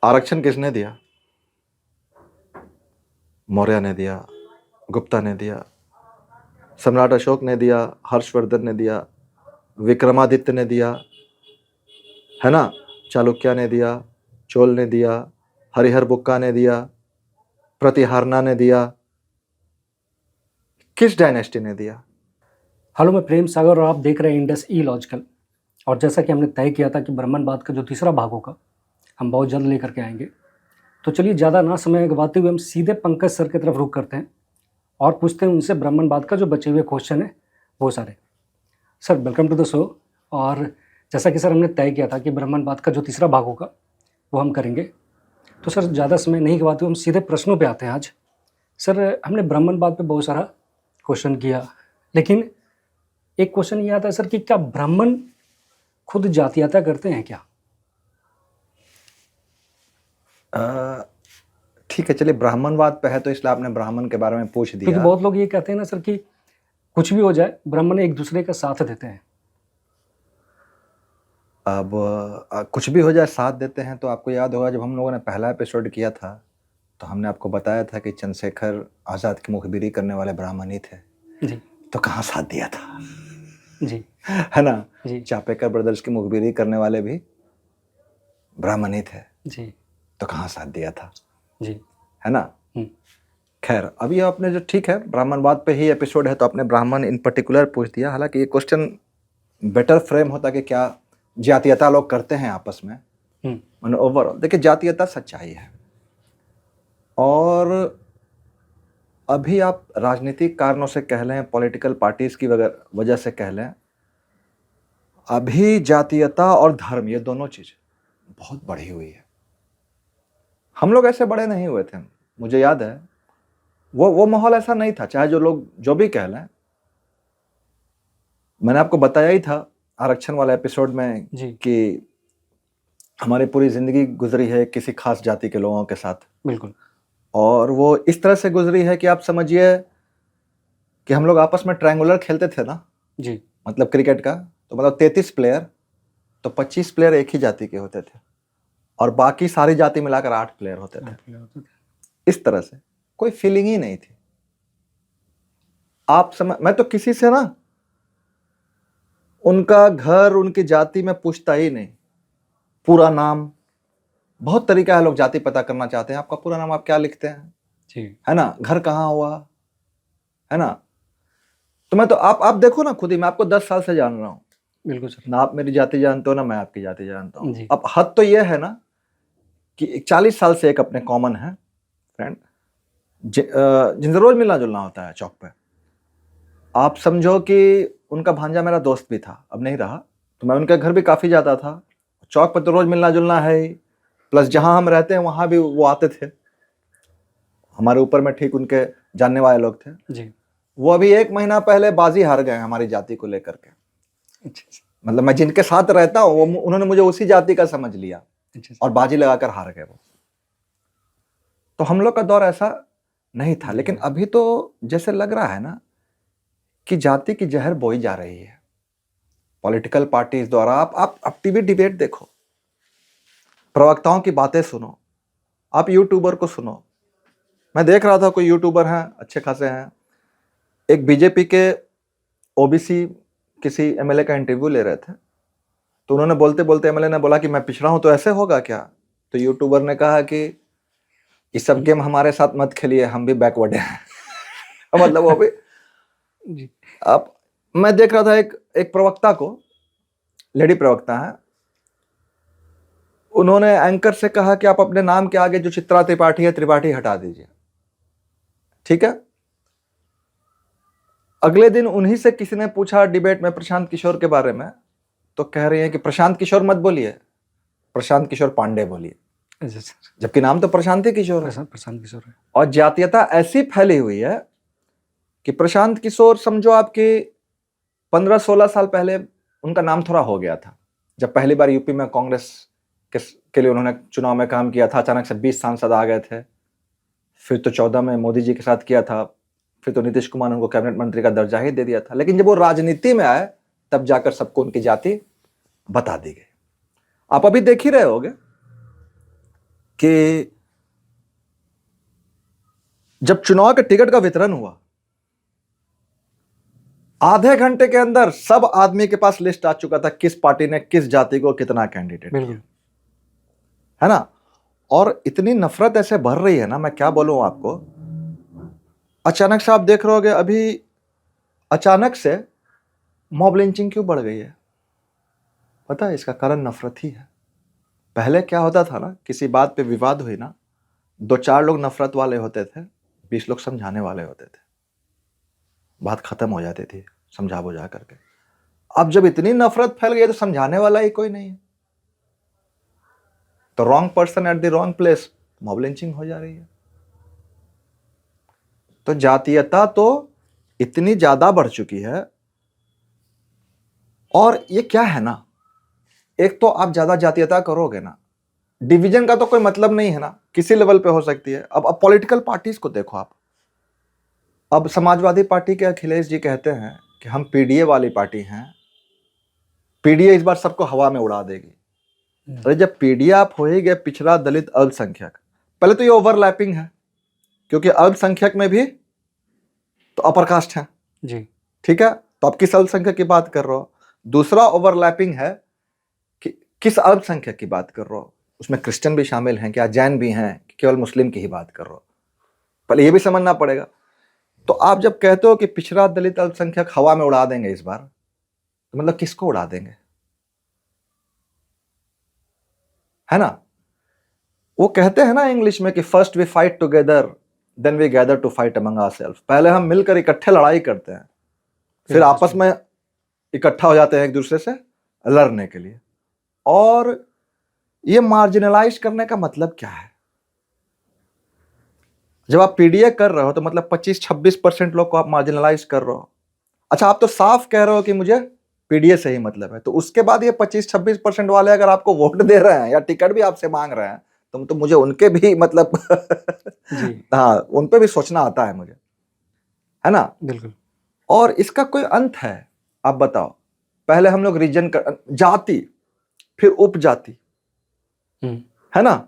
आरक्षण किसने दिया? मौर्य ने दिया, गुप्ता ने दिया, सम्राट अशोक ने दिया, हर्षवर्धन ने दिया, विक्रमादित्य ने दिया, है ना, चालुक्य ने दिया, चोल ने दिया, हरिहर बुक्का ने दिया, प्रतिहारना ने दिया। किस डायनेस्टी ने दिया? हेलो, मैं प्रेम सागर और आप देख रहे हैं इंडस ई लॉजिकल। और जैसा कि हमने तय किया था कि ब्राह्मणवाद का जो तीसरा भाग होगा हम बहुत जल्द लेकर के आएंगे, तो चलिए ज़्यादा ना समय गवाते हुए हम सीधे पंकज सर की तरफ रुख करते हैं और पूछते हैं उनसे ब्राह्मणवाद का जो बचे हुए क्वेश्चन है वो सारे। Sir, welcome to the show. और जैसा कि सर हमने तय किया था कि ब्राह्मणवाद का जो तीसरा भाग होगा वो हम करेंगे, तो सर ज़्यादा समय नहीं गवाते हुए हम सीधे प्रश्नों पे आते हैं आज। सर, हमने ब्राह्मणवाद पे बहुत सारा क्वेश्चन किया, लेकिन एक क्वेश्चन ये आता है सर कि क्या ब्राह्मण खुद जातीयता करते हैं क्या? ठीक है, चलिए, ब्राह्मणवाद पे है तो इसलिए आपने ब्राह्मण के बारे में पूछ क्योंकि दिया। बहुत लोग ये कहते हैं ना सर कि कुछ भी हो जाए ब्राह्मण एक दूसरे का साथ देते हैं। अब कुछ भी हो जाए साथ देते हैं, तो आपको याद होगा जब हम लोगों ने पहला एपिसोड किया था तो हमने आपको बताया था कि चंद्रशेखर आज़ाद की मुखबिरी करने वाले ब्राह्मण ही थे। जी तो कहाँ साथ दिया था? जी है ना? जी चापेकर ब्रदर्स की मुखबिरी करने वाले भी ब्राह्मण ही थे, जी तो कहाँ साथ दिया था? जी है ना? खैर, अभी आपने जो, ठीक है, ब्राह्मणवाद पे ही एपिसोड है तो आपने ब्राह्मण इन पर्टिकुलर पूछ दिया। हालांकि ये क्वेश्चन बेटर फ्रेम होता कि क्या जातीयता लोग करते हैं आपस में। ओवरऑल देखिए, जातीयता सच्चाई है, और अभी आप राजनीतिक कारणों से कह लें, पॉलिटिकल पार्टीज की वजह से कह लें, अभी जातीयता और धर्म, ये दोनों चीज बहुत बढ़ी हुई है। हम लोग ऐसे बड़े नहीं हुए थे, मुझे याद है वो माहौल ऐसा नहीं था, चाहे जो लोग जो भी कह लें। मैंने आपको बताया ही था आरक्षण वाला एपिसोड में कि हमारी पूरी जिंदगी गुजरी है किसी खास जाति के लोगों के साथ। बिल्कुल। और वो इस तरह से गुजरी है कि आप समझिए कि हम लोग आपस में ट्रायंगुलर खेलते थे ना जी, मतलब क्रिकेट का, तो मतलब 33 प्लेयर, तो 25 प्लेयर एक ही जाति के होते थे और बाकी सारी जाति मिलाकर 8 प्लेयर होते थे। इस तरह से कोई फीलिंग ही नहीं थी। आप मैं तो किसी से ना उनका घर, उनकी जाति में पूछता ही नहीं, पूरा नाम। बहुत तरीका है, लोग जाति पता करना चाहते हैं, आपका पूरा नाम आप क्या लिखते हैं जी, है ना, घर कहाँ हुआ, है ना। तो मैं तो आप देखो ना, खुद ही मैं आपको 10 साल से जान रहा हूँ। बिल्कुल सर। ना आप मेरी जाति जानते हो ना मैं आपकी जाति जानता हूँ। जी। अब हद तो यह है ना कि 40 साल से एक अपने कॉमन है फ्रेंड, जिनसे रोज मिलना जुलना होता है चौक पे। आप समझो कि उनका भांजा मेरा दोस्त भी था, अब नहीं रहा, तो मैं उनके घर भी काफी जाता था। चौक पर तो रोज मिलना जुलना है ही, प्लस जहां हम रहते हैं वहां भी वो आते थे, हमारे ऊपर में ठीक उनके जानने वाले लोग थे जी। वो अभी 1 महीना पहले बाजी हार गए हमारी जाति को लेकर के। मतलब मैं जिनके साथ रहता हूँ उन्होंने मुझे उसी जाति का समझ लिया और बाजी लगाकर हार गए वो। तो हम लोग का दौर ऐसा नहीं था, लेकिन अभी तो जैसे लग रहा है ना कि जाति की जहर बोई जा रही है पॉलिटिकल पार्टीज द्वारा। आप टीवी डिबेट देखो, प्रवक्ताओं की बातें सुनो, आप यूट्यूबर को सुनो। मैं देख रहा था, कोई यूट्यूबर हैं अच्छे खासे हैं, एक बीजेपी के ओबीसी किसी एमएलए का इंटरव्यू ले रहे थे, तो उन्होंने बोलते बोलते एमएलए ने बोला कि मैं पिछड़ा हूं तो ऐसे होगा क्या? तो यूट्यूबर ने कहा कि ये सब गेम हमारे साथ मत खेलिए, हम भी बैकवर्ड हैं। मतलब वो भी जी। अब मैं देख रहा था एक प्रवक्ता को, लेडी प्रवक्ता है, उन्होंने एंकर से कहा कि आप अपने नाम के आगे जो चित्रा त्रिपाठी है त्रिपाठी हटा दीजिए, ठीक है। अगले दिन उन्हीं से किसी ने पूछा डिबेट में प्रशांत किशोर के बारे में, तो कह रही है कि प्रशांत किशोर मत बोलिए, प्रशांत किशोर पांडे बोलिए, जबकि नाम तो प्रशांत किशोर है। प्रशांत किशोर है। और जातीयता ऐसी फैली हुई है कि प्रशांत किशोर समझो आपके 15-16 साल पहले उनका नाम थोड़ा हो गया था, जब पहली बार यूपी में कांग्रेस के लिए उन्होंने चुनाव में काम किया था। अचानक से 20 सांसद आ गए थे, फिर तो 14 में मोदी जी के साथ किया था, फिर तो नीतीश कुमार ने उनको कैबिनेट मंत्री का दर्जा ही दे दिया था। लेकिन जब वो राजनीति में आए तब जाकर सबको उनकी जाति बता दी गई। आप अभी देख ही रहे होगे कि जब चुनाव के टिकट का वितरण हुआ, आधे घंटे के अंदर सब आदमी के पास लिस्ट आ चुका था किस पार्टी ने किस जाति को कितना कैंडिडेट दिया, बिल्कुल। है ना। और इतनी नफरत ऐसे भर रही है ना, मैं क्या बोलूं आपको। अचानक से आप देख रहे होगे, अभी अचानक से मॉब लिंचिंग क्यों बढ़ गई है? पता है इसका कारण नफरत ही है। पहले क्या होता था ना, किसी बात पे विवाद हुई ना, 2-4 लोग नफरत वाले होते थे, 20 लोग समझाने वाले होते थे, बात खत्म हो जाती थी समझा बुझा करके। अब जब इतनी नफरत फैल गई है तो समझाने वाला ही कोई नहीं है, तो wrong person at the wrong place, mob lynching हो जा रही है। तो जातीयता तो इतनी ज्यादा बढ़ चुकी है। और ये क्या है ना, एक तो आप ज्यादा जातीयता करोगे ना, डिवीजन का तो कोई मतलब नहीं है ना, किसी लेवल पे हो सकती है। अब पॉलिटिकल पार्टीज को देखो आप। अब समाजवादी पार्टी के अखिलेश जी कहते हैं कि हम पीडीए वाली पार्टी हैं, पीडीए इस बार सबको हवा में उड़ा देगी। अरे जब पीडीए आप हो ही गए पिछड़ा दलित अल्पसंख्यक, पहले तो ये ओवरलैपिंग है, क्योंकि अल्पसंख्यक में भी तो अपर कास्ट है जी। ठीक है, तो आप किस अल्पसंख्यक की बात कर रहे हो? दूसरा ओवरलैपिंग है कि किस अल्पसंख्यक की बात कर रहे हो, उसमें क्रिश्चियन भी शामिल हैं क्या, जैन भी हैं, केवल मुस्लिम की ही बात कर रहे हो? पहले ये भी समझना पड़ेगा। तो आप जब कहते हो कि पिछड़ा दलित अल्पसंख्यक हवा में उड़ा देंगे इस बार, तो मतलब किसको उड़ा देंगे, है ना। वो कहते हैं ना इंग्लिश में कि first we fight together then we gather to fight among ourself. पहले हम मिलकर इकट्ठे लड़ाई करते हैं, फिर आपस में इकट्ठा हो जाते हैं एक दूसरे से लड़ने के लिए। और ये मार्जिनलाइज करने का मतलब क्या है? जब आप पीडीए कर रहे हो तो मतलब 25-26% लोग को आप मार्जिनलाइज कर रहे हो। अच्छा, आप तो साफ कह रहे हो कि मुझे पीडीए से ही मतलब है, तो उसके बाद ये 25-26% वाले अगर आपको वोट दे रहे हैं या टिकट भी आपसे मांग रहे हैं, तो मुझे उनके भी मतलब जी। हाँ, उन पे भी सोचना आता है मुझे, है ना। बिल्कुल। और इसका कोई अंत है? आप बताओ। पहले हम लोग रीजन जाति, फिर उपजाति, है ना।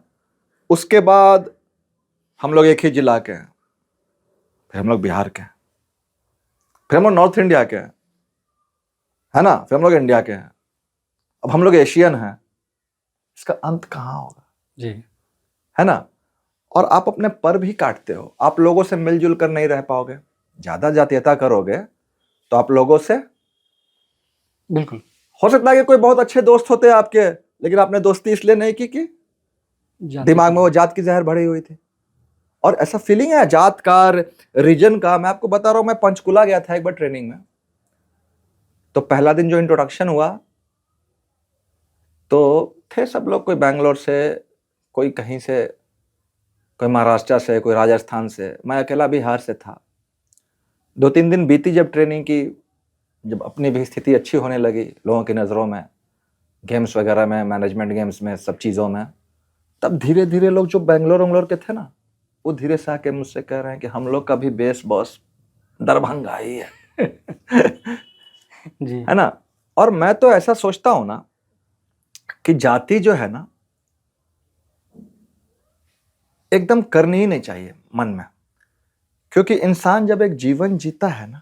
उसके बाद हम लोग एक ही जिला के हैं, फिर हम लोग बिहार के हैं, फिर हम लोग नॉर्थ इंडिया के हैं, है ना, फिर हम लोग इंडिया के हैं, अब हम लोग एशियन हैं। इसका अंत कहाँ होगा? जी। है ना। और आप अपने पर भी काटते हो, आप लोगों से मिलजुल कर नहीं रह पाओगे। ज्यादा जातीयता करोगे तो आप लोगों से, बिल्कुल, हो सकता है कि कोई बहुत अच्छे दोस्त होते हैं आपके, लेकिन आपने दोस्ती इसलिए नहीं की कि दिमाग में वो जात की जहर भरी हुई थी। और ऐसा फीलिंग है जात का, रीजन का। मैं आपको बता रहा हूं, मैं पंचकुला गया था एक बार ट्रेनिंग में, तो पहला दिन जो इंट्रोडक्शन हुआ, तो थे सब लोग, कोई बैंगलोर से, कोई कहीं से, कोई महाराष्ट्र से, कोई राजस्थान से, मैं अकेला बिहार से था। 2-3 दिन बीती जब ट्रेनिंग की, जब अपनी भी स्थिति अच्छी होने लगी लोगों की नज़रों में, गेम्स वगैरह में, मैनेजमेंट गेम्स में, सब चीज़ों में, तब धीरे धीरे लोग जो बैंगलोर के थे ना, वो धीरे से आके मुझसे कह रहे हैं कि हम लोग का भी बेस बॉस दरभंगा ही है जी। है ना। और मैं तो ऐसा सोचता हूं ना कि जाति जो है ना, एकदम करनी ही नहीं चाहिए मन में, क्योंकि इंसान जब एक जीवन जीता है ना,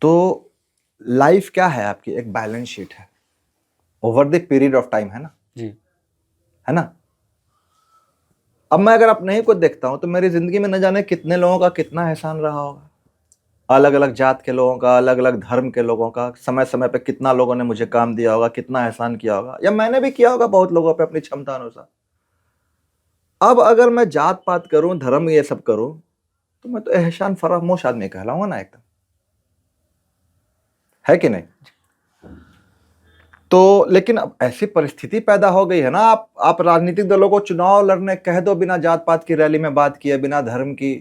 तो लाइफ क्या है आपकी, एक बैलेंस शीट है over the period of time, है ना जी। है ना। अब मैं अगर अपने ही को देखता हूं तो मेरी जिंदगी में न जाने कितने लोगों का कितना एहसान रहा होगा, अलग अलग जात के लोगों का, अलग अलग धर्म के लोगों का, समय समय पे कितना लोगों ने मुझे काम दिया होगा, कितना एहसान किया होगा, या मैंने भी किया होगा बहुत लोगों पे अपनी क्षमता अनुसार। अब अगर मैं जात पात करूं, धर्म ये सब करूं, तो मैं तो एहसान फरामोश आदमी कहलाऊंगा ना एकदम, है कि नहीं। तो लेकिन अब ऐसी परिस्थिति पैदा हो गई है ना, आप राजनीतिक दलों को चुनाव लड़ने कह दो, बिना जात पात की रैली में बात किए, बिना धर्म की,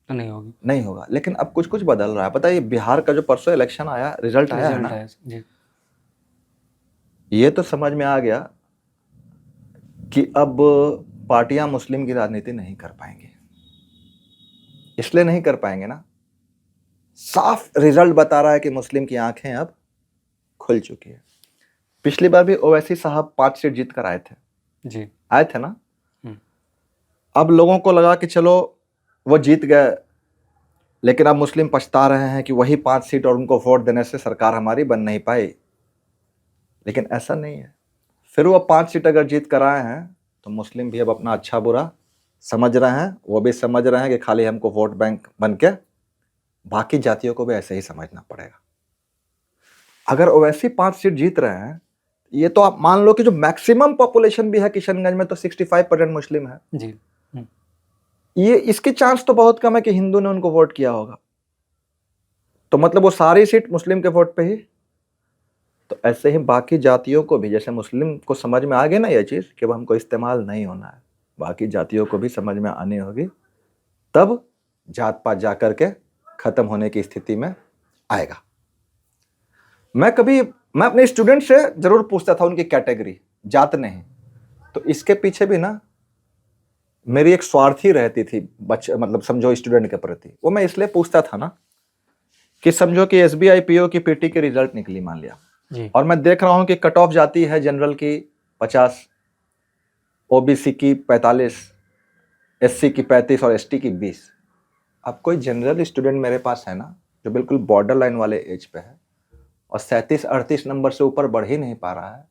तो नहीं होगी, नहीं होगा। लेकिन अब कुछ कुछ बदल रहा है। पता है, ये बिहार का जो परसों इलेक्शन आया, रिजल्ट आया है ना, जी। ये तो समझ में आ गया कि अब पार्टियां मुस्लिम की राजनीति नहीं कर पाएंगी। इसलिए नहीं कर पाएंगे ना, साफ रिजल्ट बता रहा है कि मुस्लिम की आंखें अब खुल चुकी है। पिछली बार भी ओवैसी साहब 5 सीट जीत कर आए थे, जी। आए थे ना। हम्म। अब लोगों को लगा कि चलो वो जीत गए, लेकिन अब मुस्लिम पछता रहे हैं कि वही 5 सीट और उनको वोट देने से सरकार हमारी बन नहीं पाई। लेकिन ऐसा नहीं है। फिर वो 5 सीट अगर जीत कर आए हैं तो मुस्लिम भी अब अपना अच्छा बुरा समझ रहे हैं। वो भी समझ रहे हैं कि खाली हमको वोट बैंक बन के बाकी जातियों को भी ऐसे ही समझना पड़ेगा। अगर ओवैसी 5 सीट जीत रहे हैं, ये तो आप मान लो कि जो मैक्सिमम पॉपुलेशन भी है किशनगंज में तो 65% मुस्लिम है। जी। ये इसकी चांस तो बहुत कम है कि हिंदू ने उनको वोट किया होगा। तो मतलब वो सारी सीट मुस्लिम के वोट पे ही। तो ऐसे ही बाकी जातियों को भी, जैसे मुस्लिम को समझ में आ गई ना ये चीज कि अब हमको इस्तेमाल नहीं होना है, बाकी जातियों को भी समझ में आनी होगी, तब जात पात जाकर के खत्म होने की स्थिति में आएगा। मैं अपने स्टूडेंट से जरूर पूछता था उनकी कैटेगरी, जात नहीं। तो इसके पीछे भी ना मेरी एक स्वार्थी रहती थी बच्चे, मतलब समझो स्टूडेंट के प्रति। वो मैं इसलिए पूछता था ना कि समझो कि SBI PO की PT की रिजल्ट निकली मान लिया, जी। और मैं देख रहा हूं कि कट ऑफ जाती है जनरल की 50, OBC की 45, SC की 35 और ST की 20। अब कोई जनरल स्टूडेंट मेरे पास है ना जो बिल्कुल बॉर्डर लाइन वाले एज पे है और 37-38 नंबर से ऊपर बढ़ ही नहीं पा रहा है,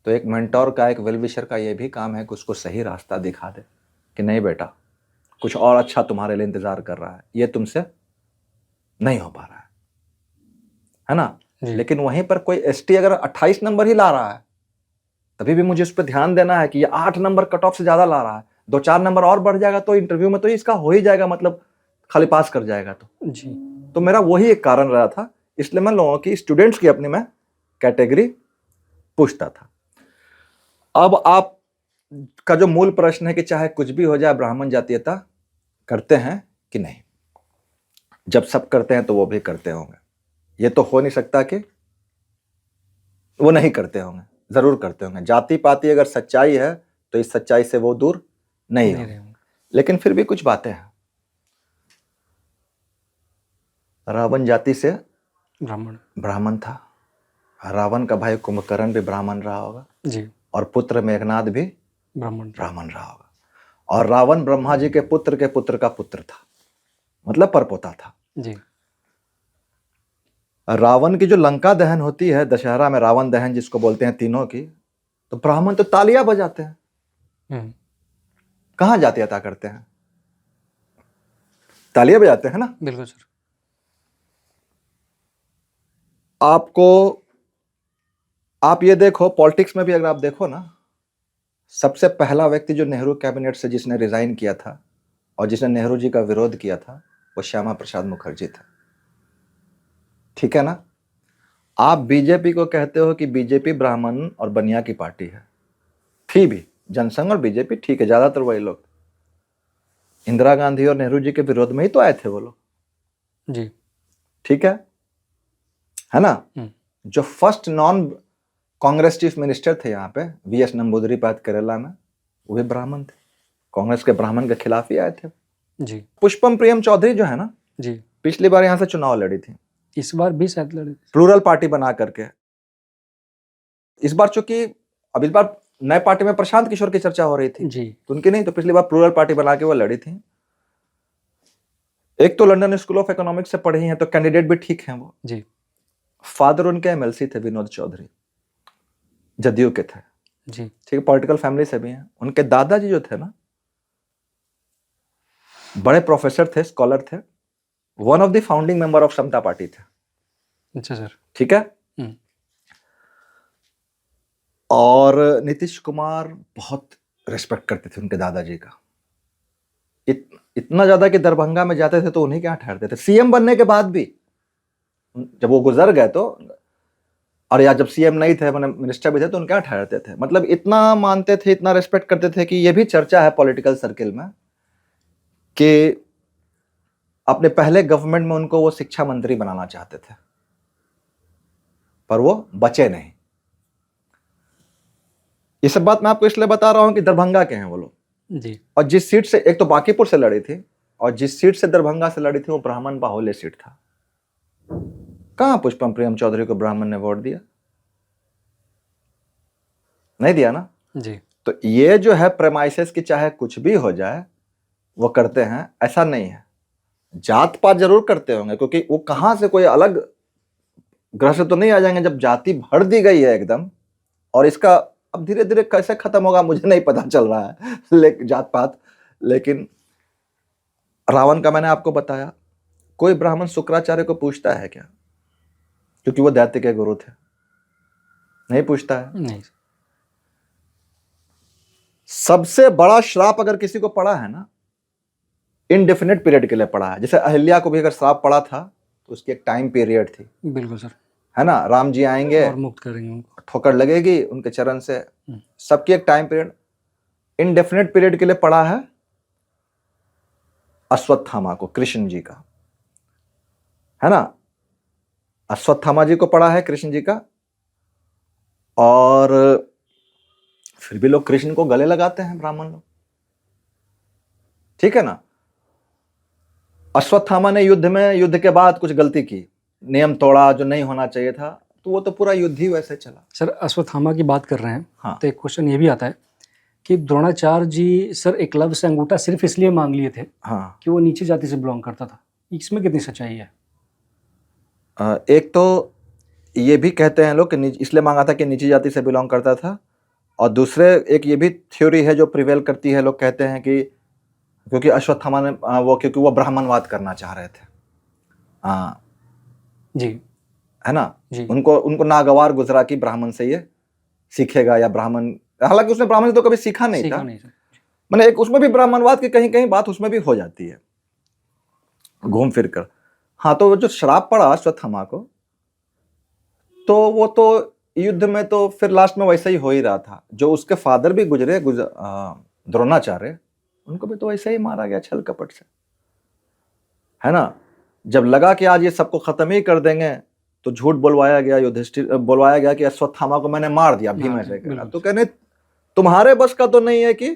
तो एक मेंटोर का, एक वेलविशर का ये भी काम है कि उसको सही रास्ता दिखा दे कि नहीं बेटा, कुछ और अच्छा तुम्हारे लिए इंतजार कर रहा है, ये तुमसे नहीं हो पा रहा है ना। जी। लेकिन वहीं पर कोई ST अगर 28 नंबर ही ला रहा है, तभी भी मुझे उस पर ध्यान देना है कि ये 8 नंबर कट ऑफ से ज्यादा ला रहा है, 2-4 नंबर और बढ़ जाएगा तो इंटरव्यू में तो इसका हो ही जाएगा, मतलब खाली पास कर जाएगा। जी। तो मेरा वही एक कारण रहा था, इसलिए मैं लोगों की, स्टूडेंट्स की अपनी मैं कैटेगरी पूछता था। अब आप का जो मूल प्रश्न है कि चाहे कुछ भी हो जाए ब्राह्मण जातीयता करते हैं कि नहीं, जब सब करते हैं तो वो भी करते होंगे। ये तो हो नहीं सकता कि वो नहीं करते होंगे, जरूर करते होंगे। जाति पाति अगर सच्चाई है तो इस सच्चाई से वो दूर नहीं होंगे। लेकिन फिर भी कुछ बातें हैं। रावण जाति से ब्राह्मण था, रावण का भाई कुंभकर्ण भी ब्राह्मण रहा होगा जी। और पुत्र मेघनाद भी ब्राह्मण रहा होगा। और रावण ब्रह्मा जी के पुत्र का पुत्र था, मतलब परपोता था। जी। रावण की जो लंका दहन होती है दशहरा में, रावण दहन जिसको बोलते हैं तीनों की, तो ब्राह्मण तो तालियां बजाते हैं। कहां जातीयता करते हैं? तालियां बजाते हैं ना। बिल्कुल सर। आप ये देखो, पॉलिटिक्स में भी अगर आप देखो ना, सबसे पहला व्यक्ति जो नेहरू कैबिनेट से जिसने रिजाइन किया था और जिसने नेहरू जी का विरोध किया था, वो श्यामा प्रसाद मुखर्जी था। ठीक है ना। आप बीजेपी को कहते हो कि बीजेपी ब्राह्मण और बनिया की पार्टी है, थी भी। जनसंघ और बीजेपी ठीक है, ज्यादातर वही लोग। इंदिरा गांधी और नेहरू जी के विरोध में ही तो आए थे वो लोग। जी। ठीक है ना। जो first non Congress chief minister थे यहाँ पे, VS नंबूदरीपाद केरला में, वो भी ब्राह्मण थे। कांग्रेस के ब्राह्मण के खिलाफ ही आए थे जी। पुष्पम प्रियम चौधरी जो है ना जी, पिछली बार यहाँ से चुनाव लड़ी थी, इस बार भी शायद लड़ी थी। प्लूरल पार्टी बना करके। इस बार चूंकि अब इस बार नए पार्टी में प्रशांत किशोर की चर्चा हो रही थी जी। तो उनकी नहीं, तो पिछली बार प्लूरल पार्टी बना के वो लड़ी थी। एक तो लंदन स्कूल ऑफ इकोनॉमिक्स से पढ़ी हैं तो कैंडिडेट भी ठीक हैं वो। जी। फादर उनके MLC थे, विनोद चौधरी, जदयू के थे। जी। ठीक है, पॉलिटिकल फैमिली से भी हैं। उनके दादाजी जो थे ना, बड़े प्रोफेसर थे, स्कॉलर थे, one of the founding member of Samata Party थे। अच्छा सर। ठीक है। और नीतीश कुमार बहुत रिस्पेक्ट करते थे उनके दादाजी का, इतना ज्यादा कि दरभंगा में जाते थे तो उन्हीं के यहाँ ठहरते थे। CM बनने के बाद भी, जब वो गुजर गए तो, और या जब CM नहीं थे, मैंने मिनिस्टर भी थे, तो उनके यहाँ ठहरते थे। मतलब इतना मानते थे, इतना रिस्पेक्ट करते थे कि ये भी चर्चा है पॉलिटिकल सर्किल में कि अपने पहले गवर्नमेंट में उनको वो शिक्षा मंत्री बनाना चाहते थे, पर वो बचे नहीं। ये सब बात मैं आपको इसलिए बता रहा हूं कि दरभंगा के हैं वो लोग जी। और जिस सीट से, एक तो बांकीपुर से लड़ी थी और जिस सीट से दरभंगा से लड़ी थी वो ब्राह्मण बाहुल्य सीट था। कहां पुष्पम प्रियम चौधरी को ब्राह्मण ने वोट दिया? नहीं दिया ना। जी। तो ये जो है प्रेमाइसेस की चाहे कुछ भी हो जाए वो करते हैं, ऐसा नहीं है। जात पात जरूर करते होंगे, क्योंकि वो कहां से कोई अलग ग्रह से तो नहीं आ जाएंगे जब जाति भर दी गई है एकदम। और इसका अब धीरे धीरे कैसे खत्म होगा मुझे नहीं पता चल रहा है जात पात। लेकिन रावण का मैंने आपको बताया, कोई ब्राह्मण शुक्राचार्य को पूछता है क्या? क्योंकि वो दैत्य के गुरु थे, नहीं पूछता है। नहीं। सबसे बड़ा श्राप अगर किसी को पड़ा है ना, इनडेफिनेट पीरियड के लिए पड़ा है। जैसे अहिल्या को भी अगर श्राप पड़ा था तो उसकी एक टाइम पीरियड थी, बिल्कुल सर। है ना। राम जी आएंगे और मुक्त करेंगे उनको, ठोकर लगेगी उनके चरण से, सबकी एक टाइम पीरियड। इनडेफिनेट पीरियड के लिए पड़ा है अश्वत्थामा को, कृष्ण जी का, है ना। अश्वत्थामा जी को पड़ा है कृष्ण जी का। और फिर भी लोग कृष्ण को गले लगाते हैं ब्राह्मण लोग, ठीक है ना। अश्वत्थामा ने युद्ध के बाद कुछ गलती की, नियम तोड़ा जो नहीं होना चाहिए था, तो वो तो पूरा युद्ध ही वैसे चला। सर अश्वत्थामा की बात कर रहे हैं, हाँ। तो एक क्वेश्चन ये भी आता है कि द्रोणाचार्य जी सर एकलव्य से अंगूठा सिर्फ इसलिए मांग लिए थे हाँ। कि वो नीची जाति से बिलोंग करता था, इसमें कितनी सच्चाई है? एक तो ये भी कहते हैं लोग कि इसलिए मांगा था कि नीची जाति से बिलोंग करता था, और दूसरे एक ये भी थ्योरी है जो प्रिवेल करती है, लोग कहते हैं कि क्योंकि अश्वत्थामा ने क्योंकि वो ब्राह्मणवाद करना चाह रहे थे। हाँ जी, है ना जी। उनको नागवार गुजरा कि ब्राह्मण से ये सीखेगा या ब्राह्मण, हालांकि उसने ब्राह्मण से तो कभी सीखा नहीं था। नहीं सर। मैंने एक उसमें भी ब्राह्मणवाद की कहीं कहीं बात उसमें भी हो जाती है घूम फिर कर। हाँ, तो जो श्राप पड़ा अश्वत्थामा को, तो वो तो युद्ध में तो फिर लास्ट में वैसा ही हो ही रहा था। जो उसके फादर भी गुजरे द्रोणाचार्य, उनको भी तो वैसे ही मारा गया छल कपट से, है ना। जब लगा कि आज ये सबको खत्म ही कर देंगे, तो झूठ बोलवाया गया, युधिष्ठिर बोलवाया गया कि अश्वत्थामा को मैंने मार दिया भीम ऐसे कहना। तो कहने तुम्हारे बस का तो नहीं है कि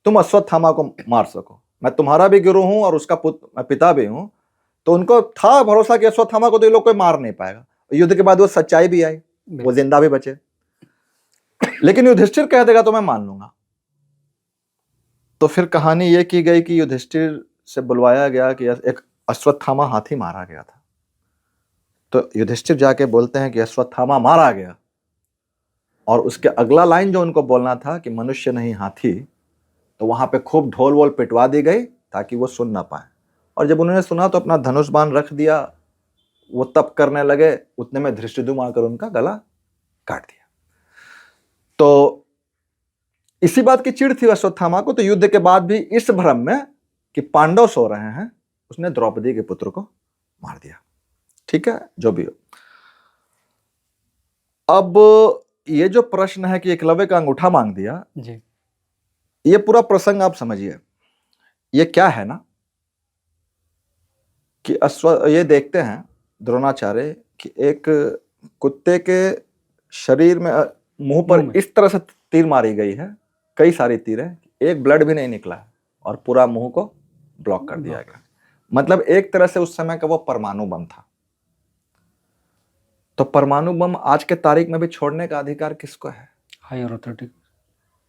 तुम अश्वत्थामा को मार सको, मैं तुम्हारा भी गुरु हूं और उसका मैं पिता भी हूं। तो उनको था भरोसा कि अश्वत्थामा को तो ये लोग कोई मार नहीं पाएगा। युद्ध के बाद वो सच्चाई भी आई, वो जिंदा भी बचे। लेकिन युधिष्ठिर कह देगा तो मैं मान लूंगा। तो फिर कहानी ये की गई कि युधिष्ठिर से बुलवाया गया कि एक अश्वत्थामा हाथी मारा गया था। तो युधिष्ठिर जाके बोलते हैं कि अश्वत्थामा मारा गया, और उसके अगला लाइन जो उनको बोलना था कि मनुष्य नहीं हाथी, तो वहां पे खूब ढोल वोल पिटवा दी गई ताकि वो सुन ना पाए। और जब उन्होंने सुना तो अपना धनुष बाण रख दिया, वो तप करने लगे, उतने में धृष्टद्युम्न आकर उनका गला काट दिया। तो इसी बात की चिढ़ थी अश्वत्थामा को। तो युद्ध के बाद भी इस भ्रम में कि पांडव सो रहे हैं, उसने द्रौपदी के पुत्र को मार दिया। ठीक है, जो भी हो। अब ये जो प्रश्न है कि एकलव्य का अंगूठा मांग दिया जी, ये पूरा प्रसंग आप समझिए। ये क्या है ना कि ये देखते हैं द्रोणाचार्य कि एक कुत्ते के शरीर में मुंह पर इस तरह से तीर मारी गई है, कई सारी तीरें, एक ब्लड भी नहीं निकला है, और पूरा मुंह को ब्लॉक कर दिया गया। मतलब एक तरह से उस समय का वो परमाणु बम था। तो परमाणु बम आज के तारीख में भी छोड़ने का अधिकार किसको है? हायर अथॉरिटी,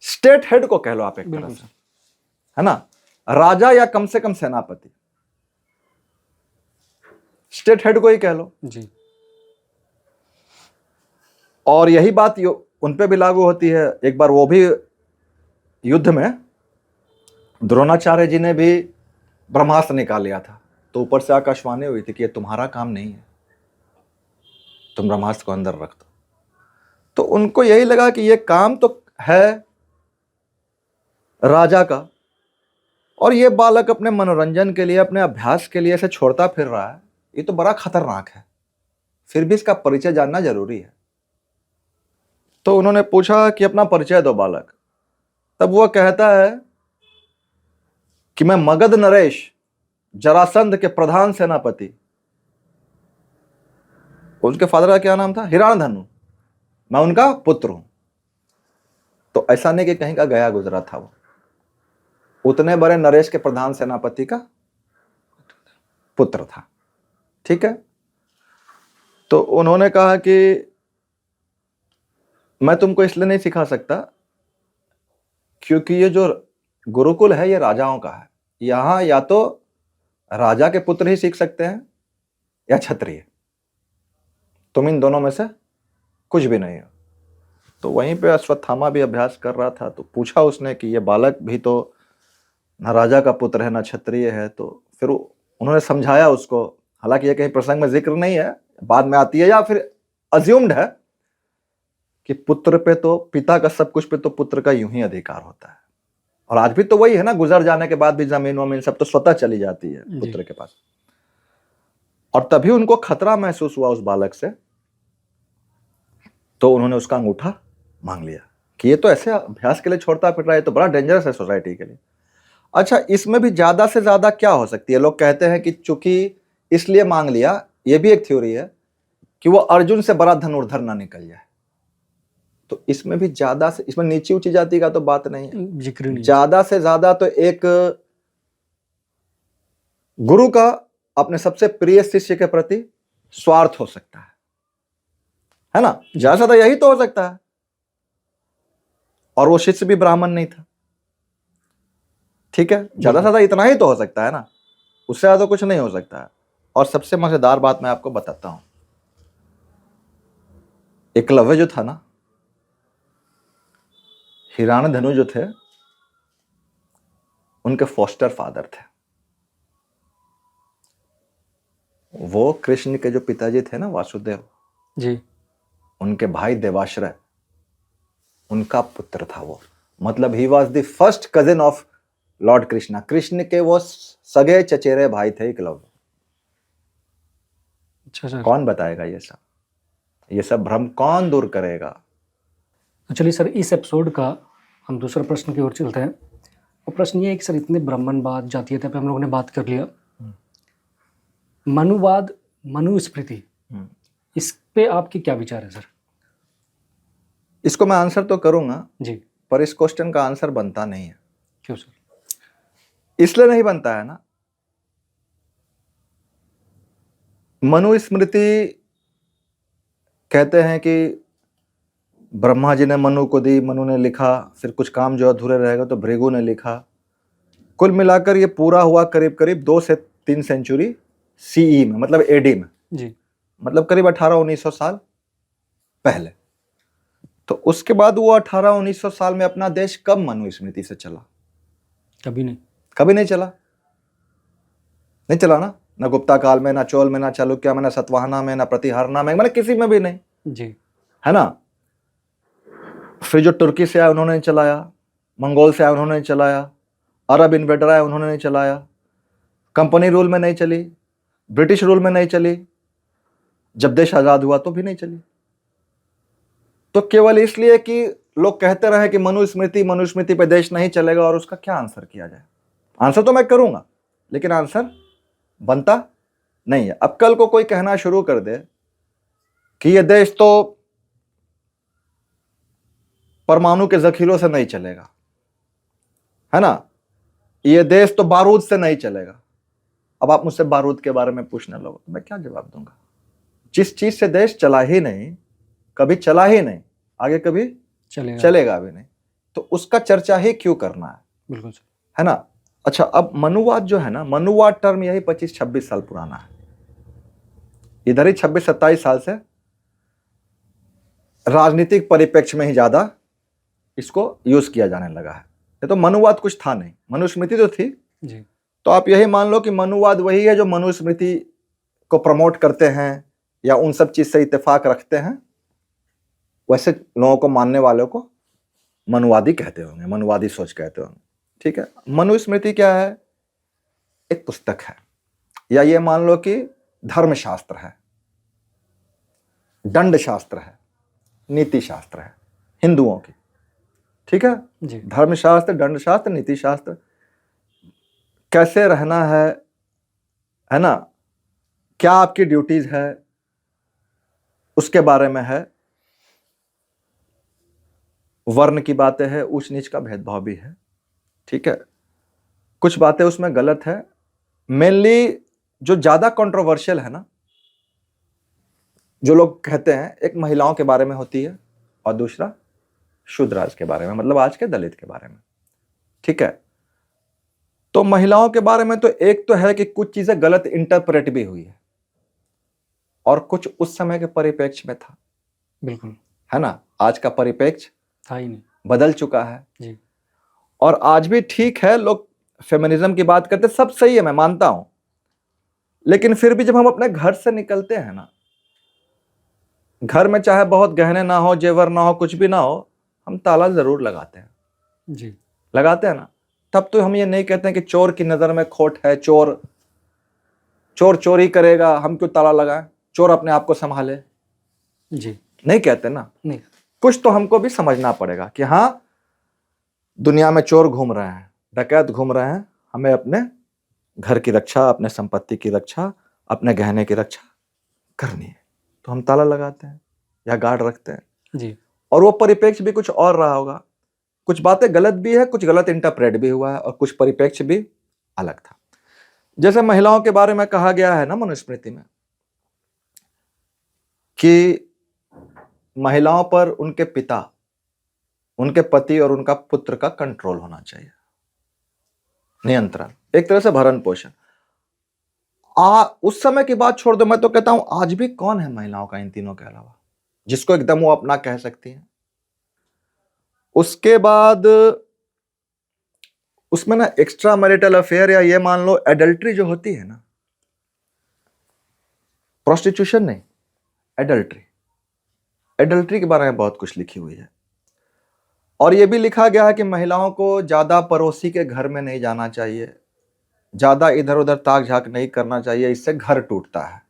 स्टेट हेड को कह लो आप एक तरह से, है ना। राजा या कम से कम सेनापति, स्टेट हेड को ही कह लो जी। और यही बात उन पे भी लागू होती है। एक बार वो भी युद्ध में द्रोणाचार्य जी ने भी ब्रह्मास्त्र निकाल लिया था, तो ऊपर से आकाशवाणी हुई थी कि ये तुम्हारा काम नहीं है, तुम ब्रह्मास्त्र को अंदर रख दो। तो उनको यही लगा कि ये काम तो है राजा का, और ये बालक अपने मनोरंजन के लिए, अपने अभ्यास के लिए ऐसे छोड़ता फिर रहा है, ये तो बड़ा खतरनाक है, फिर भी इसका परिचय जानना जरूरी है। तो उन्होंने पूछा कि अपना परिचय दो बालक। तब वह कहता है कि मैं मगध नरेश, जरासंध के प्रधान सेनापति, उसके फादर का क्या नाम था? हिरण्यधनु, मैं उनका पुत्र हूं। तो ऐसा नहीं कि कहीं का गया गुजरा था, वो उतने बड़े नरेश के प्रधान सेनापति का पुत्र था। ठीक है। तो उन्होंने कहा कि मैं तुमको इसलिए नहीं सिखा सकता क्योंकि ये जो गुरुकुल है ये राजाओं का है, यहाँ या तो राजा के पुत्र ही सीख सकते हैं या क्षत्रिय, तुम इन दोनों में से कुछ भी नहीं हो। तो वहीं पे अश्वत्थामा भी अभ्यास कर रहा था, तो पूछा उसने कि ये बालक भी तो न राजा का पुत्र है न क्षत्रिय है, तो फिर उन्होंने समझाया उसको, हालांकि ये कहीं प्रसंग में जिक्र नहीं है, बाद में आती है या फिर अज्यूम्ड है कि पुत्र पे तो, पिता का सब कुछ पे तो पुत्र का यूं ही अधिकार होता है। और आज भी तो वही है ना, गुजर जाने के बाद भी जमीन वमीन सब तो स्वतः चली जाती है पुत्र के पास। और तभी उनको खतरा महसूस हुआ उस बालक से, तो उन्होंने उसका अंगूठा मांग लिया कि ये तो ऐसे अभ्यास के लिए छोड़ता फिर रहा है, तो बड़ा डेंजरस है सोसाइटी के लिए। अच्छा, इसमें भी ज्यादा से ज्यादा क्या हो सकती है? लोग कहते हैं कि चूंकि इसलिए मांग लिया, ये भी एक थ्योरी है कि वो अर्जुन से बड़ा धनुर्धर ना निकल जाए। तो इसमें भी ज्यादा से, इसमें नीची ऊंची जाति का तो बात नहीं है, जिक्र नहीं। ज्यादा से ज्यादा तो एक गुरु का अपने सबसे प्रिय शिष्य के प्रति स्वार्थ हो सकता है ना? ज्यादा से ज्यादा यही तो हो सकता है। और वो शिष्य भी ब्राह्मण नहीं था, ठीक है, ज्यादा से ज्यादा इतना ही तो हो सकता है ना, उससे ज्यादा कुछ नहीं हो सकता है। और सबसे मजेदार बात मैं आपको बताता हूं, एकलव्य जो था ना, हिरण्यधनु जो थे, उनके फोस्टर फादर थे। वो कृष्ण के जो पिताजी थे ना, वासुदेव जी, उनके भाई देवाश्रय, उनका पुत्र था वो। मतलब he was the first cousin of Lord Krishna. Krishna के वो सगे चचेरे भाई थे एकलव्य। अच्छा सर। कौन बताएगा ये सब भ्रम कौन दूर करेगा? तो चलिए सर, इस एपिसोड का हम दूसरे प्रश्न की ओर चलते हैं। वो प्रश्न ये है कि सर, इतने ब्राह्मणवाद, जातीयता पे हम लोगों ने बात कर लिया, मनुवाद, मनुस्मृति, इस पे आपके क्या विचार है सर? इसको मैं आंसर तो करूंगा जी, पर इस क्वेश्चन का आंसर बनता नहीं है। क्यों सर? इसलिए नहीं बनता है ना, मनुस्मृति कहते हैं कि ब्रह्मा जी ने मनु को दी, मनु ने लिखा, फिर कुछ काम जो अधूरे रहेगा तो भृगु ने लिखा। कुल मिलाकर ये पूरा हुआ करीब करीब 2 से 3 सेंचुरी सीई में, मतलब एडी में जी, मतलब करीब 1800-1900 साल पहले। तो उसके बाद वो 1800-1900 साल में अपना देश कब मनुस्मृति से चला? कभी नहीं। कभी नहीं चला, नहीं चला ना, ना गुप्ता काल में, ना चोल में, ना चालुक्य में, ना सतवाहना में, ना प्रतिहारना में, मैंने किसी में भी नहीं, जी, है ना। फिर जो तुर्की से आए उन्होंने नहीं चलाया, मंगोल से आए उन्होंने नहीं चलाया, अरब इन्वेडर आए उन्होंने नहीं चलाया, कंपनी रूल में नहीं चली, ब्रिटिश रूल में नहीं चली, जब देश आजाद हुआ तो भी नहीं चली। तो केवल इसलिए कि लोग कहते रहे कि मनुस्मृति पे देश नहीं चलेगा, और उसका क्या आंसर किया जाए? आंसर तो मैं करूंगा, लेकिन आंसर बनता नहीं है। अब कल को कोई कहना शुरू कर दे कि ये देश तो परमाणु के जखीरों से नहीं चलेगा, है ना, ये देश तो बारूद से नहीं चलेगा। अब आप मुझसे बारूद के बारे में पूछने लगो तो मैं क्या जवाब दूंगा? जिस चीज से देश चला ही नहीं, कभी चला ही नहीं, आगे कभी चलेगा भी नहीं, तो उसका चर्चा ही क्यों करना है? बिल्कुल सर, है ना। अच्छा, अब मनुवाद जो है ना, मनुवाद टर्म यही 25-26 साल पुराना है, इधर ही 26-27 साल से राजनीतिक परिप्रेक्ष्य में ही ज्यादा इसको यूज किया जाने लगा है। ये तो मनुवाद कुछ था नहीं, मनुस्मृति तो थी जी, तो आप यही मान लो कि मनुवाद वही है जो मनुस्मृति को प्रमोट करते हैं या उन सब चीज से इत्तेफाक रखते हैं, वैसे लोगों को, मानने वालों को मनुवादी कहते होंगे, मनुवादी सोच कहते होंगे, ठीक है। मनुस्मृति क्या है? एक पुस्तक है, या ये मान लो कि धर्मशास्त्र है, दंड शास्त्र है, नीति शास्त्र है हिंदुओं की, ठीक है। जी, धर्मशास्त्र, दंड शास्त्र, नीति शास्त्र, कैसे रहना है ना, क्या आपकी ड्यूटीज है, उसके बारे में है। वर्ण की बातें है, ऊंच नीच का भेदभाव भी है, ठीक है। कुछ बातें उसमें गलत है, मेनली जो ज्यादा कंट्रोवर्शियल है ना, जो लोग कहते हैं, एक महिलाओं के बारे में होती है और दूसरा शूद्राज के बारे में, मतलब आज के दलित के बारे में। ठीक है। तो महिलाओं के बारे में तो एक तो है कि कुछ चीजें गलत इंटरप्रेट भी हुई है और कुछ उस समय के परिप्रेक्ष्य में था, बिल्कुल है ना। आज का परिप्रेक्ष्य था ही नहीं बदल चुका है जी। और आज भी ठीक है, लोग फेमिनिज्म की बात करते, सब सही है, मैं मानता हूं। लेकिन फिर भी जब हम अपने घर से निकलते हैं ना, घर में चाहे बहुत गहने ना हो, जेवर ना हो, कुछ भी ना हो, हम ताला जरूर लगाते हैं, जी लगाते हैं ना। तब तो हम ये नहीं कहते हैं कि चोर की नजर में खोट है, चोर चोर चोरी करेगा, हम क्यों ताला लगाएं, चोर अपने आप को संभाले, जी नहीं कहते ना। नहीं कुछ तो हमको भी समझना पड़ेगा कि हाँ, दुनिया में चोर घूम रहे हैं, डकैत घूम रहे हैं, हमें अपने घर की रक्षा, अपने संपत्ति की रक्षा, अपने गहने की रक्षा करनी है, तो हम ताला लगाते हैं या गार्ड रखते हैं। जी और वो परिप्रेक्ष्य भी कुछ और रहा होगा, कुछ बातें गलत भी है, कुछ गलत इंटरप्रेट भी हुआ है और कुछ परिप्रेक्ष्य भी अलग था। जैसे महिलाओं के बारे में कहा गया है ना मनुस्मृति में कि महिलाओं पर उनके पिता, उनके पति और उनका पुत्र का कंट्रोल होना चाहिए, नियंत्रण, एक तरह से भरण पोषण। उस समय की बात छोड़ दो, मैं तो कहता हूं आज भी कौन है महिलाओं का इन तीनों के अलावा जिसको एकदम वो अपना कह सकती हैं। उसके बाद उसमें ना एक्स्ट्रा मैरिटल अफेयर या ये मान लो एडल्ट्री जो होती है ना, प्रोस्टिट्यूशन नहीं, एडल्ट्री, एडल्ट्री के बारे में बहुत कुछ लिखी हुई है। और ये भी लिखा गया है कि महिलाओं को ज्यादा पड़ोसी के घर में नहीं जाना चाहिए, ज्यादा इधर उधर ताक झाक नहीं करना चाहिए, इससे घर टूटता है,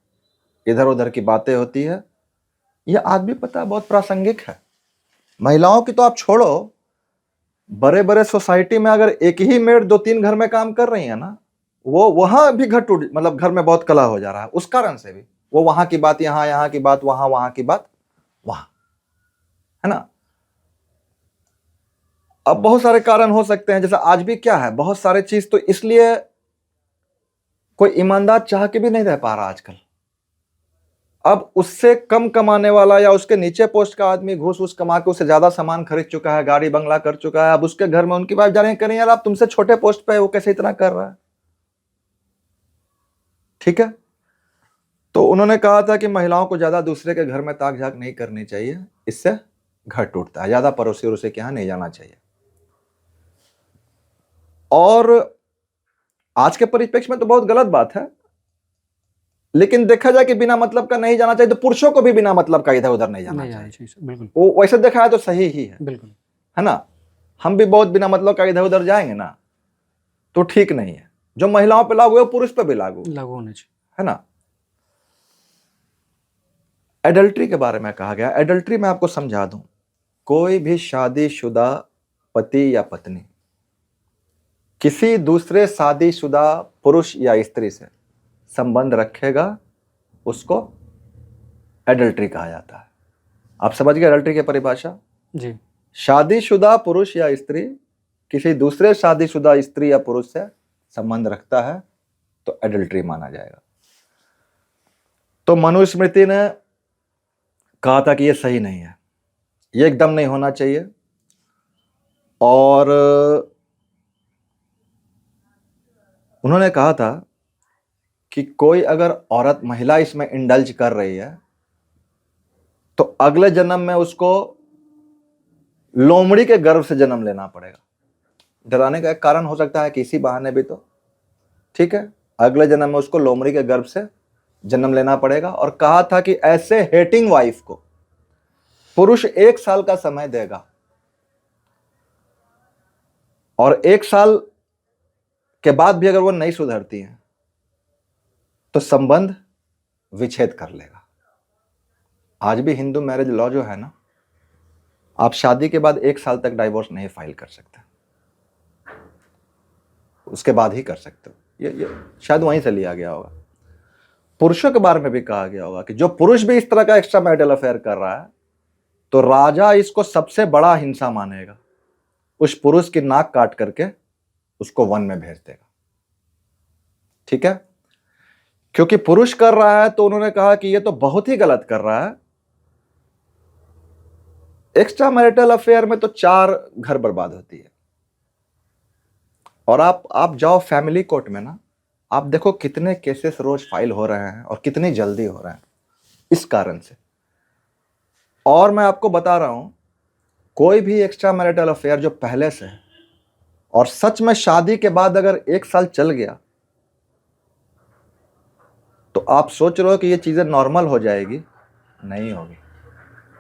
इधर उधर की बातें होती है। ये आज भी पता है बहुत प्रासंगिक है। महिलाओं की तो आप छोड़ो, बड़े बड़े सोसाइटी में अगर एक ही मेड 2-3 घर में काम कर रही है ना, वो वहां भी घर टूट, मतलब घर में बहुत कलह हो जा रहा है उस कारण से भी। वो वहां की बात यहां, यहां की बात वहां, वहां की बात वहां, है ना। अब बहुत सारे कारण हो सकते हैं, जैसे आज भी क्या है, बहुत सारे चीज तो इसलिए कोई ईमानदार चाह के भी नहीं रह पा रहा आजकल। अब उससे कम कमाने वाला या उसके नीचे पोस्ट का आदमी घूस घूस कमा के उससे ज्यादा सामान खरीद चुका है, गाड़ी बंगला कर चुका है, अब उसके घर में उनकी वाइफ जा रही है, करें यार आप तुमसे छोटे पोस्ट पे है, वो कैसे इतना कर रहा है। ठीक है। तो उन्होंने कहा था कि महिलाओं को ज्यादा दूसरे के घर में ताक झाक नहीं करनी चाहिए, इससे घर टूटता है, ज्यादा पड़ोसी उसे के यहां नहीं जाना चाहिए। और आज के परिप्रेक्ष्य में तो बहुत गलत बात है, लेकिन देखा जाए कि बिना मतलब का नहीं जाना चाहिए, तो पुरुषों को भी बिना मतलब का इधर उधर नहीं जाना चाहिए। बिल्कुल वो वैसे देखा है तो सही ही है, बिल्कुल है ना। हम भी बहुत बिना मतलब का इधर उधर जाएंगे ना तो ठीक नहीं है। जो महिलाओं पे लागू है पुरुष पे भी लागू होना चाहिए, है ना। एडल्ट्री के बारे में कहा गया, एडल्ट्री में आपको समझा दूं, कोई भी शादीशुदा पति या पत्नी किसी दूसरे शादीशुदा पुरुष या स्त्री से संबंध रखेगा, उसको एडल्ट्री कहा जाता है। आप समझ गए एडल्ट्री की परिभाषा जी। शादीशुदा पुरुष या स्त्री किसी दूसरे शादीशुदा स्त्री या पुरुष से संबंध रखता है तो एडल्ट्री माना जाएगा। तो मनुस्मृति ने कहा था कि ये सही नहीं है, ये एकदम नहीं होना चाहिए। और उन्होंने कहा था कि कोई अगर औरत, महिला इसमें इंडल्ज कर रही है तो अगले जन्म में उसको लोमड़ी के गर्भ से जन्म लेना पड़ेगा। डराने का एक कारण हो सकता है कि इसी बहाने भी तो, ठीक है, अगले जन्म में उसको लोमड़ी के गर्भ से जन्म लेना पड़ेगा। और कहा था कि ऐसे हेटिंग वाइफ को पुरुष 1 साल का समय देगा और 1 साल के बाद भी अगर वो नहीं सुधरती है तो संबंध विच्छेद कर लेगा। आज भी हिंदू मैरिज लॉ जो है ना, आप शादी के बाद 1 साल तक डाइवोर्स नहीं फाइल कर सकते, उसके बाद ही कर सकते हो। ये शायद वहीं से लिया गया होगा। पुरुषों के बारे में भी कहा गया होगा कि जो पुरुष भी इस तरह का एक्स्ट्रा मैरिटल अफेयर कर रहा है तो राजा इसको सबसे बड़ा हिंसा मानेगा, उस पुरुष की नाक काट करके उसको वन में भेज देगा। ठीक है, क्योंकि पुरुष कर रहा है तो उन्होंने कहा कि ये तो बहुत ही गलत कर रहा है। एक्स्ट्रा मैरिटल अफेयर में तो 4 घर बर्बाद होती है, और आप जाओ फैमिली कोर्ट में ना, आप देखो कितने केसेस रोज फाइल हो रहे हैं और कितनी जल्दी हो रहे हैं इस कारण से। और मैं आपको बता रहा हूं, कोई भी एक्स्ट्रा मैरिटल अफेयर जो पहले से है और सच में शादी के बाद अगर 1 साल चल गया, तो आप सोच रहे हो कि ये चीजें नॉर्मल हो जाएगी? नहीं होगी।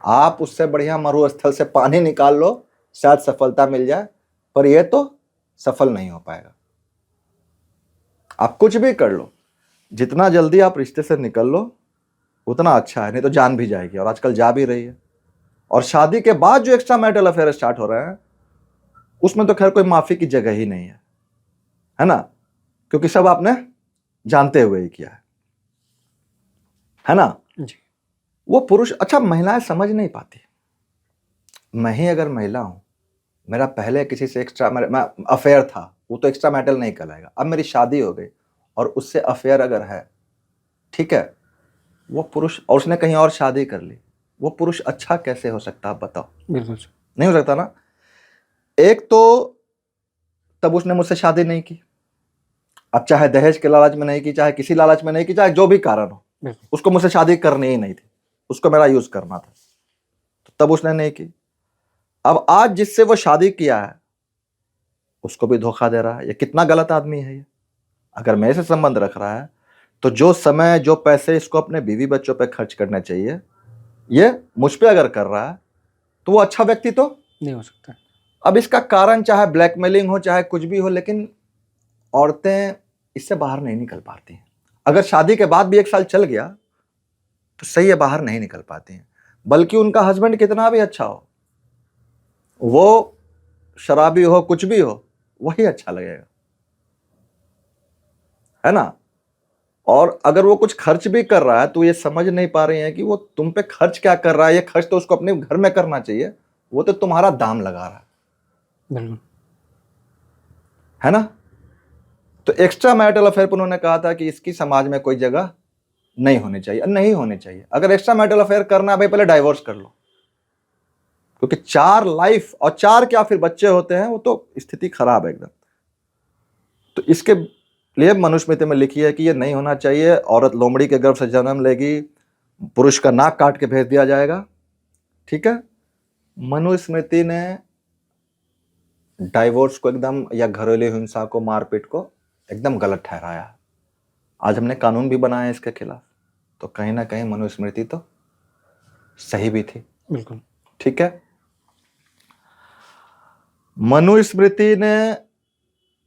आप उससे बढ़िया मरुस्थल से पानी निकाल लो, शायद सफलता मिल जाए, पर यह तो सफल नहीं हो पाएगा। आप कुछ भी कर लो, जितना जल्दी आप रिश्ते से निकल लो उतना अच्छा है, नहीं तो जान भी जाएगी, और आजकल जा भी रही है। और शादी के बाद जो एक्स्ट्रा मैरिटल अफेयर स्टार्ट हो रहे हैं, उसमें तो खैर कोई माफी की जगह ही नहीं है ना, क्योंकि सब आपने जानते हुए ही किया है ना। जी। वो पुरुष, अच्छा महिलाएं समझ नहीं पाती। मैं ही अगर महिला हूं, मेरा पहले किसी से एक्स्ट्रा अफेयर था, वो तो एक्स्ट्रा मैरिटल नहीं कहलाएगा। अब मेरी शादी हो गई और उससे अफेयर अगर है, ठीक है, वो पुरुष, और उसने कहीं और शादी कर ली, वो पुरुष अच्छा कैसे हो सकता, आप बताओ? बिल्कुल नहीं हो सकता ना। एक तो तब उसने मुझसे शादी नहीं की, अब चाहे दहेज के लालच में नहीं की, चाहे किसी लालच में नहीं की, चाहे जो भी कारण हो, उसको मुझसे शादी करनी ही नहीं थी, उसको मेरा यूज करना था, तो तब उसने नहीं की। अब आज जिससे वो शादी किया है उसको भी धोखा दे रहा है। ये कितना गलत आदमी है ये। अगर मेरे से संबंध रख रहा है तो जो समय जो पैसे इसको अपने बीवी बच्चों पे खर्च करने चाहिए, ये मुझ पे अगर कर रहा है तो वो अच्छा व्यक्ति तो नहीं हो सकता। अब इसका कारण चाहे ब्लैकमेलिंग हो, चाहे कुछ भी हो, लेकिन औरतें इससे बाहर नहीं निकल पाती हैं। अगर शादी के बाद भी 1 साल चल गया तो सही है, बाहर नहीं निकल पाती हैं। बल्कि उनका हस्बैंड कितना भी अच्छा हो, वो शराबी हो, कुछ भी हो, वही अच्छा लगेगा, है ना। और अगर वो कुछ खर्च भी कर रहा है तो ये समझ नहीं पा रही है कि वो तुम पे खर्च क्या कर रहा है। ये खर्च तो उसको अपने घर में करना चाहिए, वो तो तुम्हारा दाम लगा रहा है, बिल्कुल, है ना। तो एक्स्ट्रा मैरिटल अफेयर पर उन्होंने कहा था कि इसकी समाज में कोई जगह नहीं होनी चाहिए, नहीं होनी चाहिए। अगर एक्स्ट्रा मैरिटल अफेयर करना है भाई, पहले डाइवोर्स कर लो, क्योंकि 4 लाइफ और 4 क्या फिर बच्चे होते हैं, वो तो स्थिति खराब है एकदम। तो इसके लिए मनुस्मृति में लिखी है कि ये नहीं होना चाहिए। औरत लोमड़ी के गर्भ से जन्म लेगी, पुरुष का नाक काट के भेज दिया जाएगा, ठीक है। मनुस्मृति ने डाइवोर्स को एकदम, या घरेलू हिंसा को, मारपीट को एकदम गलत ठहराया। आज हमने कानून भी बनाया इसके खिलाफ, तो कहीं ना कहीं मनुस्मृति तो सही भी थी, बिल्कुल, ठीक है। मनुस्मृति ने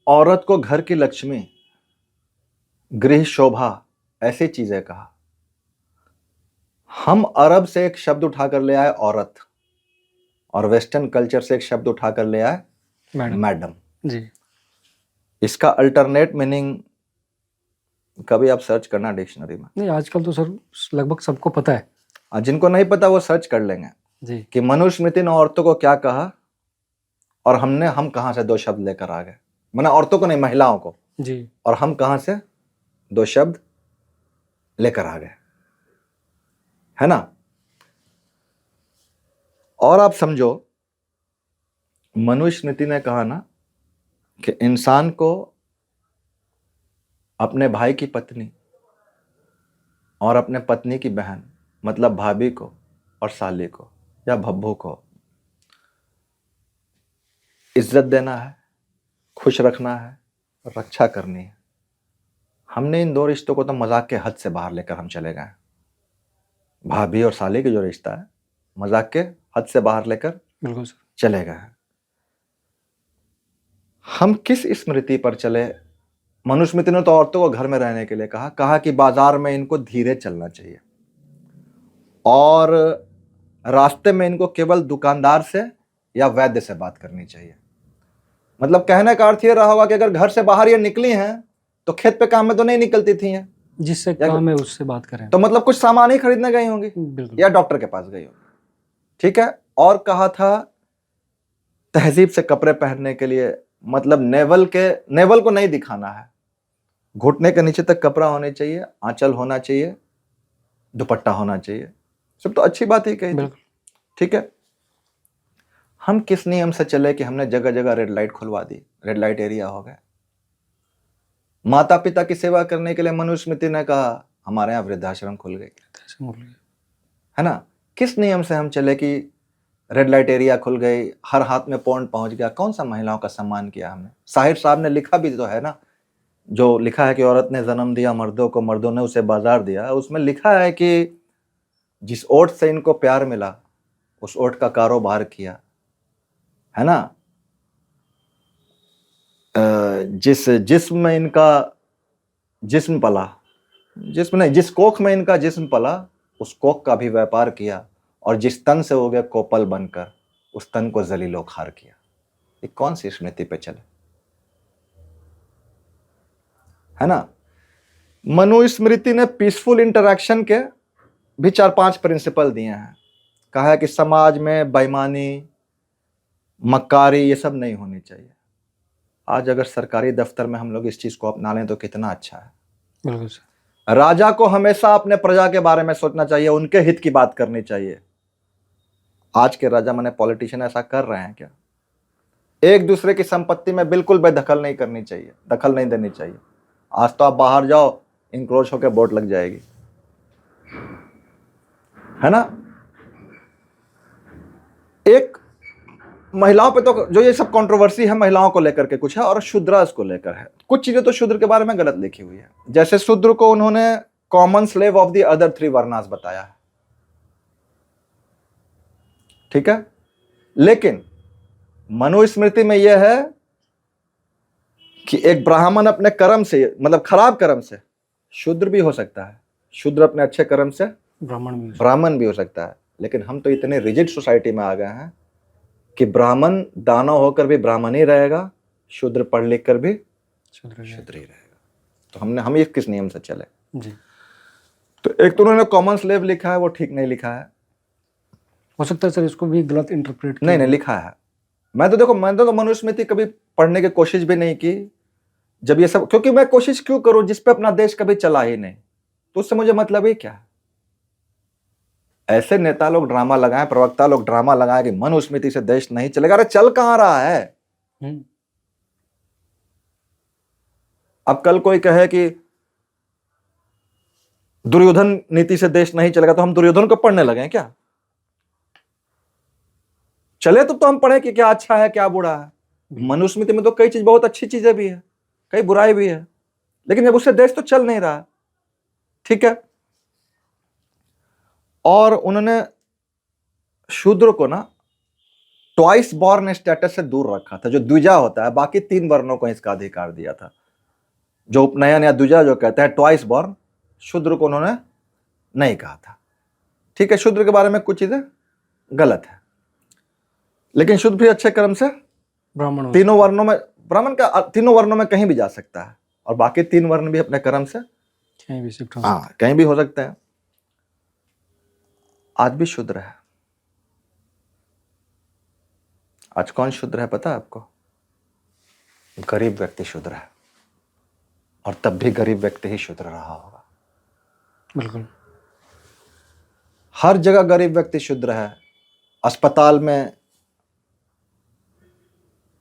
औरत को घर की लक्ष्मी, गृह शोभा, ऐसी चीजें कहा। हम अरब से एक शब्द उठाकर ले आए औरत, और वेस्टर्न कल्चर से एक शब्द उठाकर ले आए मैडम। जी। इसका अल्टरनेट मीनिंग कभी आप सर्च करना डिक्शनरी में। नहीं, आजकल तो सर लगभग सबको पता है। जिनको नहीं पता वो सर्च कर लेंगे जी। कि मनुस्मृति ने औरतों को क्या कहा, और हम कहां से 2 शब्द लेकर आ गए। मैंने औरतों को नहीं, महिलाओं को। जी। और हम कहां से 2 शब्द लेकर आ गए, है ना। और आप समझो, मनुस्मृति ने कहा ना कि इंसान को अपने भाई की पत्नी और अपने पत्नी की बहन, मतलब भाभी को और साली को या भब्बू को इज्जत देना है, खुश रखना है, रक्षा करनी है। हमने इन 2 रिश्तों को तो मजाक के हद से बाहर लेकर हम चले गए। भाभी और साली के जो रिश्ता है, मजाक के हद से बाहर लेकर बिल्कुल सर। चले गए। हम किस स्मृति पर चले? मनुस्मृति ने तो औरतों को घर में रहने के लिए कहा कि बाजार में इनको धीरे चलना चाहिए, और रास्ते में इनको केवल दुकानदार से या वैद्य से बात करनी चाहिए। मतलब कहने का अर्थ ये रहा होगा कि अगर घर से बाहर ये निकली हैं तो खेत पे काम में तो नहीं निकलती थी हैं, जिससे काम है उससे बात करें, तो मतलब कुछ सामान ही खरीदने गई होंगी या डॉक्टर के पास गई होंगी, ठीक है। और कहा था तहजीब से कपड़े पहनने के लिए, मतलब नेवल को नहीं दिखाना है, घुटने के नीचे तक कपड़ा होने चाहिए, आंचल होना चाहिए, दुपट्टा होना चाहिए। सब तो अच्छी बात ही कही थी, ठीक है। हम किस नियम से चले कि हमने जगह जगह रेड लाइट खुलवा दी, रेड लाइट एरिया हो गया। माता पिता की सेवा करने के लिए मनुस्मृति ने कहा हमारे यहाँ वृद्धाश्रम खुल गए, है ना। किस नियम से हम चले कि रेड लाइट एरिया खुल गई, हर हाथ में पॉन्ड पहुंच गया? कौन सा महिलाओं का सम्मान किया हमने? साहिर साहब ने लिखा भी तो है ना, जो लिखा है कि औरत ने जन्म दिया मर्दों को, मर्दों ने उसे बाजार दिया। उसमें लिखा है कि जिस ओट से इनको प्यार मिला उस ओट का कारोबार किया, है ना। जिस जिस्म में इनका जिस्म पला, जिस्म नहीं, जिस कोख में इनका जिस्म पला उस कोख का भी व्यापार किया, और जिस तन से हो गया कोपल बनकर उस तन को जलीलो खार किया। ये कौन सी स्मृति पे चले, है ना। मनुस्मृति ने पीसफुल इंटरैक्शन के भी 4-5 प्रिंसिपल दिए हैं। कहा है कि समाज में बेईमानी, मक्कारी ये सब नहीं होनी चाहिए। आज अगर सरकारी दफ्तर में हम लोग इस चीज को अपना लें तो कितना अच्छा है। बिल्कुल सर। राजा को हमेशा अपने प्रजा के बारे में सोचना चाहिए, उनके हित की बात करनी चाहिए। आज के राजा माने पॉलिटिशियन ऐसा कर रहे हैं क्या? एक दूसरे की संपत्ति में बिल्कुल बेदखल नहीं करनी चाहिए, दखल नहीं देनी चाहिए। आज तो आप बाहर जाओ, इंक्रोच होकर बोर्ड लग जाएगी, है ना। एक महिलाओं पे तो जो ये सब कंट्रोवर्सी है महिलाओं को लेकर के कुछ है, और शूद्रास को लेकर है। कुछ चीजें तो शूद्र के बारे में गलत लिखी हुई है, जैसे शूद्र को उन्होंने common slave of the other 3 varnas बताया है, ठीक है। लेकिन मनुस्मृति में यह है कि एक ब्राह्मण अपने कर्म से, मतलब खराब कर्म से शूद्र भी हो सकता है, शूद्र अपने अच्छे कर्म से ब्राह्मण भी हो सकता है। लेकिन हम तो इतने रिजिड सोसाइटी में आ गए हैं कि ब्राह्मण दानव होकर भी ब्राह्मण ही रहेगा, शूद्र पढ़ लिख कर भी शूद्र ही रहेगा। तो हम ये किस नियम से चले जी। तो एक तो उन्होंने कॉमन स्लेव लिखा है, वो ठीक नहीं लिखा है। हो सकता है सर इसको भी गलत इंटरप्रेट नहीं लिखा है। मैं तो मनुस्मृति कभी पढ़ने की कोशिश भी नहीं की जब ये सब, क्योंकि मैं कोशिश क्यों करूं जिस पे अपना देश कभी चला ही नहीं, तो उससे मुझे मतलब ही क्या है। ऐसे नेता लोग ड्रामा लगाए, प्रवक्ता लोग ड्रामा लगाए कि मनुस्मृति से देश नहीं चलेगा। अरे चल कहां रहा है? अब कल कोई कहे कि दुर्योधन नीति से देश नहीं चलेगा, तो हम दुर्योधन को पढ़ने लगे क्या? चले तो हम पढ़े कि क्या अच्छा है क्या बुरा है। मनुस्मृति में तो कई चीज, बहुत अच्छी चीजें भी है, कई बुराई भी है, लेकिन जब उससे देश तो चल नहीं रहा, ठीक है। और उन्होंने शूद्र को ना ट्वाइस बॉर्न स्टेटस से दूर रखा था, जो द्विजा होता है। बाकी 3 वर्णों को इसका अधिकार दिया था। जो उपनयन या द्विजा जो कहते हैं, ट्वाइस बॉर्न, शूद्र को उन्होंने नहीं कहा था, ठीक है। शूद्र के बारे में कुछ चीजें गलत है, लेकिन शूद्र भी अच्छे कर्म से ब्राह्मण, तीनों वर्णों में, ब्राह्मण का 3 वर्णों में कहीं भी जा सकता है, और बाकी 3 वर्ण भी अपने कर्म से कहीं भी शिफ्ट कहीं भी हो सकते हैं। आज भी शूद्र है। आज कौन शूद्र है पता है आपको? गरीब व्यक्ति शूद्र है, और तब भी गरीब व्यक्ति ही शूद्र रहा होगा। बिल्कुल। हर जगह गरीब व्यक्ति शूद्र है। अस्पताल में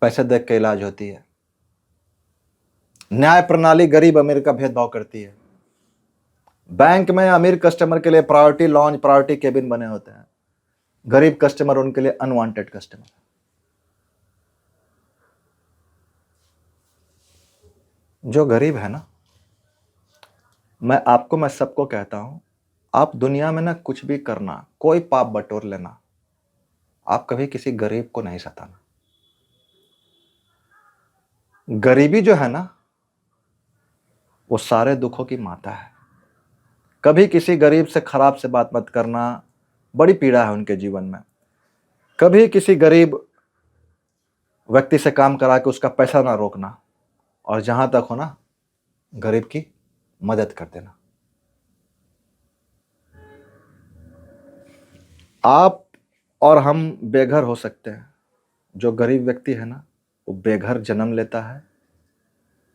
पैसे देख के इलाज होती है। न्याय प्रणाली गरीब अमीर का भेदभाव करती है। बैंक में अमीर कस्टमर के लिए प्रायोरिटी लॉन्च, प्रायोरिटी केबिन बने होते हैं। गरीब कस्टमर उनके लिए अनवांटेड कस्टमर। जो गरीब है ना, मैं सबको कहता हूं, आप दुनिया में ना कुछ भी करना, कोई पाप बटोर लेना, आप कभी किसी गरीब को नहीं सताना। गरीबी जो है ना, वो सारे दुखों की माता है। कभी किसी गरीब से खराब से बात मत करना, बड़ी पीड़ा है उनके जीवन में। कभी किसी गरीब व्यक्ति से काम करा के उसका पैसा ना रोकना, और जहां तक हो ना, गरीब की मदद कर देना। आप और हम बेघर हो सकते हैं। जो गरीब व्यक्ति है ना, वो बेघर जन्म लेता है,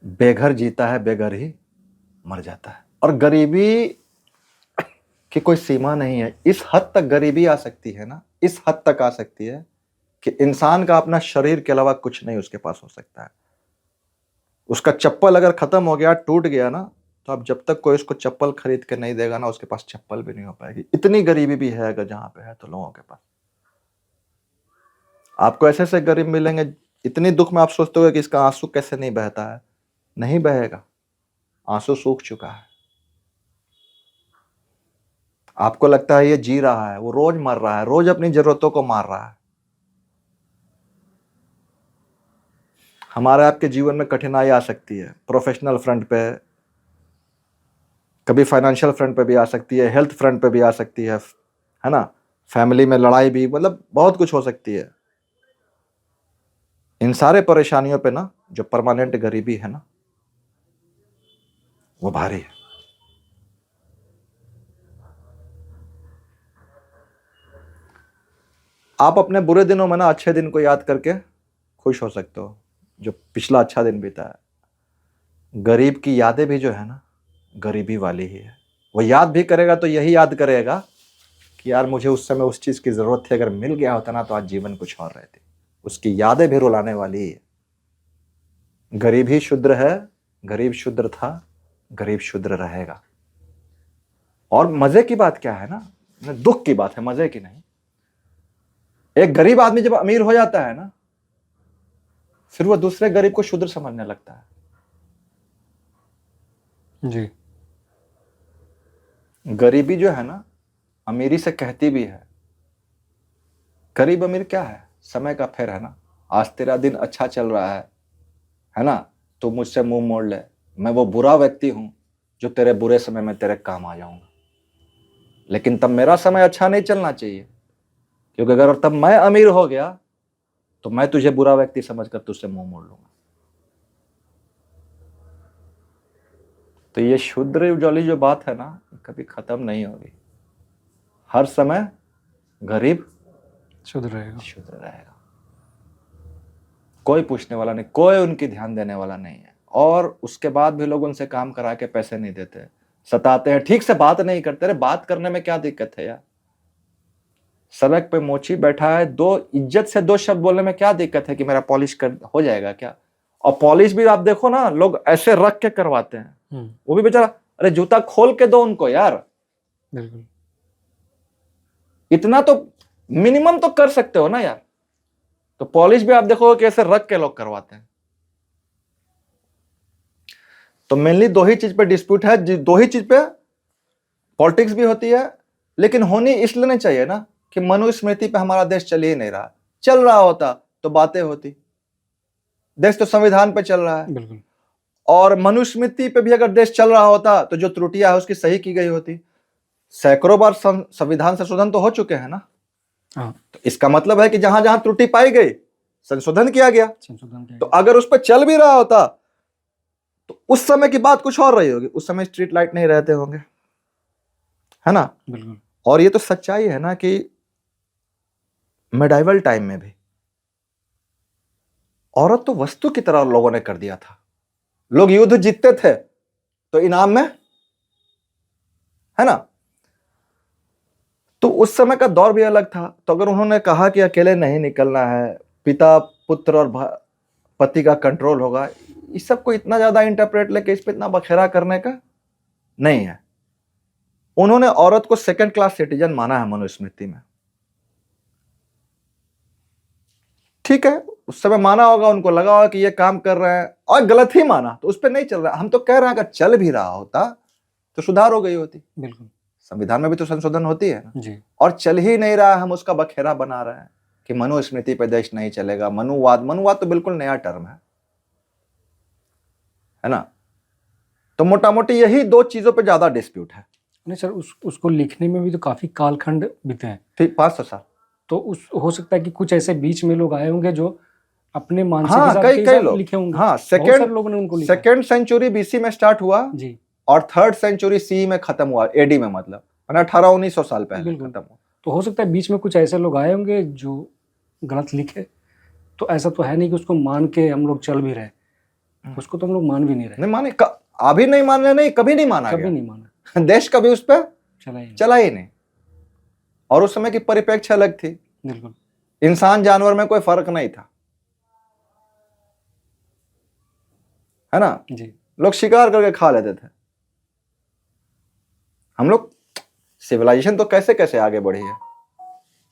बेघर जीता है, बेघर ही मर जाता है। और गरीबी की कोई सीमा नहीं है। इस हद तक गरीबी आ सकती है ना, इस हद तक आ सकती है कि इंसान का अपना शरीर के अलावा कुछ नहीं उसके पास हो सकता है। उसका चप्पल अगर खत्म हो गया, टूट गया ना, तो अब जब तक कोई उसको चप्पल खरीद के नहीं देगा ना, उसके पास चप्पल भी नहीं हो पाएगी। इतनी गरीबी भी है अगर जहां पे है तो लोगों के पास। आपको ऐसे ऐसे गरीब मिलेंगे, इतनी दुख में आप सोचते हो कि इसका आंसू कैसे नहीं बहता है। नहीं बहेगा, आंसू सूख चुका है। आपको लगता है ये जी रहा है, वो रोज मर रहा है, रोज अपनी जरूरतों को मार रहा है। हमारे आपके जीवन में कठिनाई आ सकती है, प्रोफेशनल फ्रंट पे, कभी फाइनेंशियल फ्रंट पे भी आ सकती है, हेल्थ फ्रंट पे भी आ सकती है ना, फैमिली में लड़ाई भी, मतलब बहुत कुछ हो सकती है। इन सारे परेशानियों पे ना जो परमानेंट गरीबी है ना, वो भारी है। आप अपने बुरे दिनों में ना अच्छे दिन को याद करके खुश हो सकते हो, जो पिछला अच्छा दिन बीता है। गरीब की यादें भी जो है ना, गरीबी वाली ही है। वो याद भी करेगा तो यही याद करेगा कि यार मुझे उस समय उस चीज की जरूरत थी, अगर मिल गया होता ना तो आज जीवन कुछ और रहती। उसकी यादें भी रुलाने वाली ही है। गरीब ही शुद्र है, गरीब शुद्र था, गरीब शुद्र रहेगा। और मजे की बात क्या है ना, दुख की बात है, मजे की नहीं। एक गरीब आदमी जब अमीर हो जाता है ना, फिर वो दूसरे गरीब को शुद्र समझने लगता है। जी। गरीबी जो है ना, अमीरी से कहती भी है। गरीब अमीर क्या है, समय का फेर है ना। आज तेरा दिन अच्छा चल रहा है ना, तो मुझसे मुंह मोड़ ले, मैं वो बुरा व्यक्ति हूं जो तेरे बुरे समय में तेरे काम आ जाऊंगा। लेकिन तब मेरा समय अच्छा नहीं चलना चाहिए, क्योंकि अगर तब मैं अमीर हो गया तो मैं तुझे बुरा व्यक्ति समझकर तुझसे मुंह मोड़ लूंगा। तो ये शुद्र वाली जो बात है ना, कभी खत्म नहीं होगी। हर समय गरीब शुद्ध रहेगा। शुद्र रहेगा। कोई पूछने वाला नहीं, कोई उनकी ध्यान देने वाला नहीं है। और उसके बाद भी लोग उनसे काम करा के पैसे नहीं देते, सताते हैं, ठीक से बात नहीं करते। अरे बात करने में क्या दिक्कत है यार। सड़क पे मोची बैठा है, दो इज्जत से दो शब्द बोलने में क्या दिक्कत है कि मेरा पॉलिश कर हो जाएगा क्या। और पॉलिश भी आप देखो ना, लोग ऐसे रख के करवाते हैं, वो भी बेचारा, अरे जूता खोल के दो उनको यार। बिल्कुल। इतना तो मिनिमम तो कर सकते हो ना यार। तो पॉलिश भी आप देखो कि ऐसे रख के लोग करवाते हैं। तो मेनली दो ही चीज पे डिस्प्यूट है, दो ही चीज पे पॉलिटिक्स भी होती है। लेकिन होनी इसलिए नहीं चाहिए ना कि मनुस्मृति पे हमारा देश चल ही नहीं रहा। चल रहा होता तो बातें होती। देश तो संविधान पे चल रहा है। बिल्कुल। और मनुस्मृति पे भी अगर देश चल रहा होता तो जो त्रुटियां है उसकी सही की गई होती। सैकड़ों बार संविधान संशोधन तो हो चुके हैं ना। हाँ। तो इसका मतलब है कि जहां जहां त्रुटि पाई गई संशोधन किया गया। संशोधन तो अगर उस पर चल भी रहा होता तो उस समय की बात कुछ और रही होगी। उस समय स्ट्रीट लाइट नहीं रहते होंगे, है ना। बिल्कुल। और ये तो सच्चाई है ना कि मेडाइवल टाइम में भी औरत तो वस्तु की तरह लोगों ने कर दिया था। लोग युद्ध जीतते थे तो इनाम में, है ना। तो उस समय का दौर भी अलग था। तो अगर उन्होंने कहा कि अकेले नहीं निकलना है, पिता पुत्र और पति का कंट्रोल होगा, इस सब को इतना ज्यादा इंटरप्रेट लेके इस पे इतना बखेरा करने का नहीं है। उन्होंने औरत को सेकंड क्लास सिटीजन माना है मनुस्मृति में। ठीक है, उस समय माना होगा, उनको लगा होगा कि ये काम कर रहे हैं, और गलत ही माना तो उस पर नहीं चल रहा। हम तो कह रहे हैं अगर चल भी रहा होता तो सुधार हो गई होती। बिल्कुल। संविधान में भी तो संशोधन होती है ना जी। और चल ही नहीं रहा, हम उसका बखेरा बना रहे हैं कि मनुस्मृति पे देश नहीं चलेगा। मनुवाद, मनुवाद तो बिल्कुल नया टर्म है ना। तो मोटा मोटी यही दो चीजों पे ज्यादा डिस्प्यूट है। नहीं सर, उसको लिखने में भी तो काफी कालखंड बीते हैं। ठीक, 500 साल। तो उस हो सकता है कि कुछ ऐसे बीच में लोग आए होंगे जो अपने मानसिक हाँ, हिसाब के कई हिसाब लोग लिखे होंगे। हाँ, बहुत सारे लोगों ने उनको लिखा है। सेकेंड सेंचुरी बीसी में स्टार्ट हुआ जी। और थर्ड सेंचुरी सी में खत्म हुआ, एडी में, मतलब 1800-1900 साल पहले बिल्कुल। खत्म हुआ। तो हो सकता है बीच में कुछ ऐसे लोग आए होंगे जो गलत लिखे। तो ऐसा तो है नहीं कि उसको मान के हम लोग चल भी रहे, उसको तो हम लोग मान भी नहीं रहे। नहीं माने, अभी नहीं मान रहे, नहीं कभी नहीं माना कभी गया। नहीं माना, देश कभी उस पर चला ही नहीं। और उस समय की परिप्रेक्ष्य अलग थी। बिल्कुल। इंसान जानवर में कोई फर्क नहीं था, है ना, जी लोग शिकार करके खा लेते थे। हम लोग सिविलाइजेशन तो कैसे कैसे आगे बढ़ी है।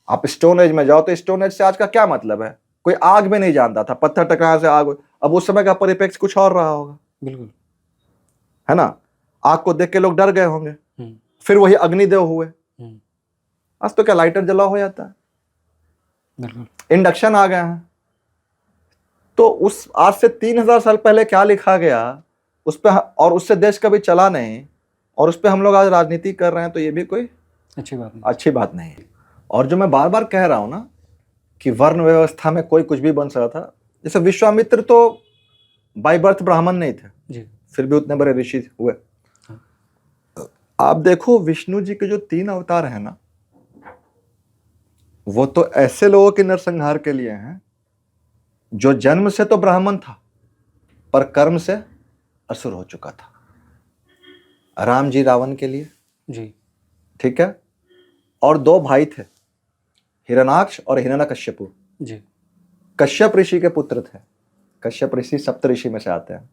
आप स्टोन एज में जाओ तो स्टोन एज से आज का क्या मतलब है, कोई आग में नहीं जानता था, पत्थर टकराने से आग। अब उस समय का परिप्रेक्ष्य कुछ और रहा होगा, बिल्कुल। है ना। आग को देख के लोग डर गए होंगे, हम्म, फिर वही अग्निदेव हुए। हम्म, आज तो क्या लाइटर जला हो जाता है, बिल्कुल। इंडक्शन आ गया है। तो उस आज से 3000 साल पहले क्या लिखा गया उस पे, और उससे देश कभी चला नहीं, और उस पे हम लोग आज राजनीति कर रहे हैं, तो ये भी कोई अच्छी बात नहीं। अच्छी बात नहीं है। और जो मैं बार बार कह रहा हूं ना कि वर्ण व्यवस्था में कोई कुछ भी बन सकता था। जैसे विश्वामित्र तो बाय बर्थ ब्राह्मण नहीं थे, जी फिर भी उतने बड़े ऋषि हुए। आप देखो विष्णु जी के जो 3 अवतार हैं ना, वो तो ऐसे लोगों के नरसंहार के लिए हैं जो जन्म से तो ब्राह्मण था पर कर्म से असुर हो चुका था। राम जी रावण के लिए, जी ठीक है, और 2 भाई थे, हिरण्याक्ष और हिरण्यकश्यपु। जी कश्यप ऋषि के पुत्र थे। कश्यप ऋषि सप्त ऋषि में से आते हैं।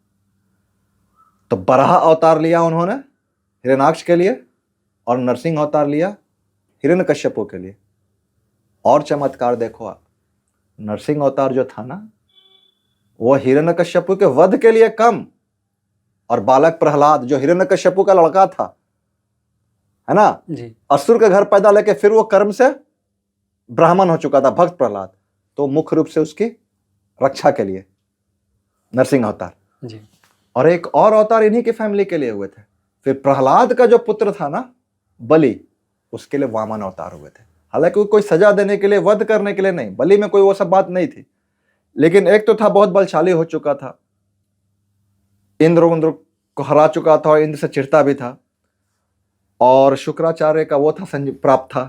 तो बराह अवतार लिया उन्होंने हिरण्याक्ष के लिए, और नरसिंह अवतार लिया हिरण्यकश्यपु के लिए। और चमत्कार देखो आप, नरसिंह अवतार जो था ना, वो हिरण्यकश्यपु के वध के लिए कम, और बालक प्रहलाद जो हिरण्यकश्यपु का लड़का था, है ना, जी असुर के घर पैदा लेके फिर वो कर्म से ब्राह्मण हो चुका था, भक्त प्रहलाद, तो मुख्य रूप से उसकी रक्षा के लिए नरसिंह अवतार। जी और एक और अवतार इन्हीं की फैमिली के लिए हुए थे। फिर प्रहलाद का जो पुत्र था ना बलि, उसके लिए वामन अवतार हुए थे। हालांकि वो कोई सजा देने के लिए, वध करने के लिए नहीं, बलि में कोई वो सब बात नहीं थी। लेकिन एक तो था बहुत बलशाली हो चुका था, इंद्र को हरा चुका था और इंद्र से चिढ़ता भी था। और शुक्राचार्य का वो था प्राप्त था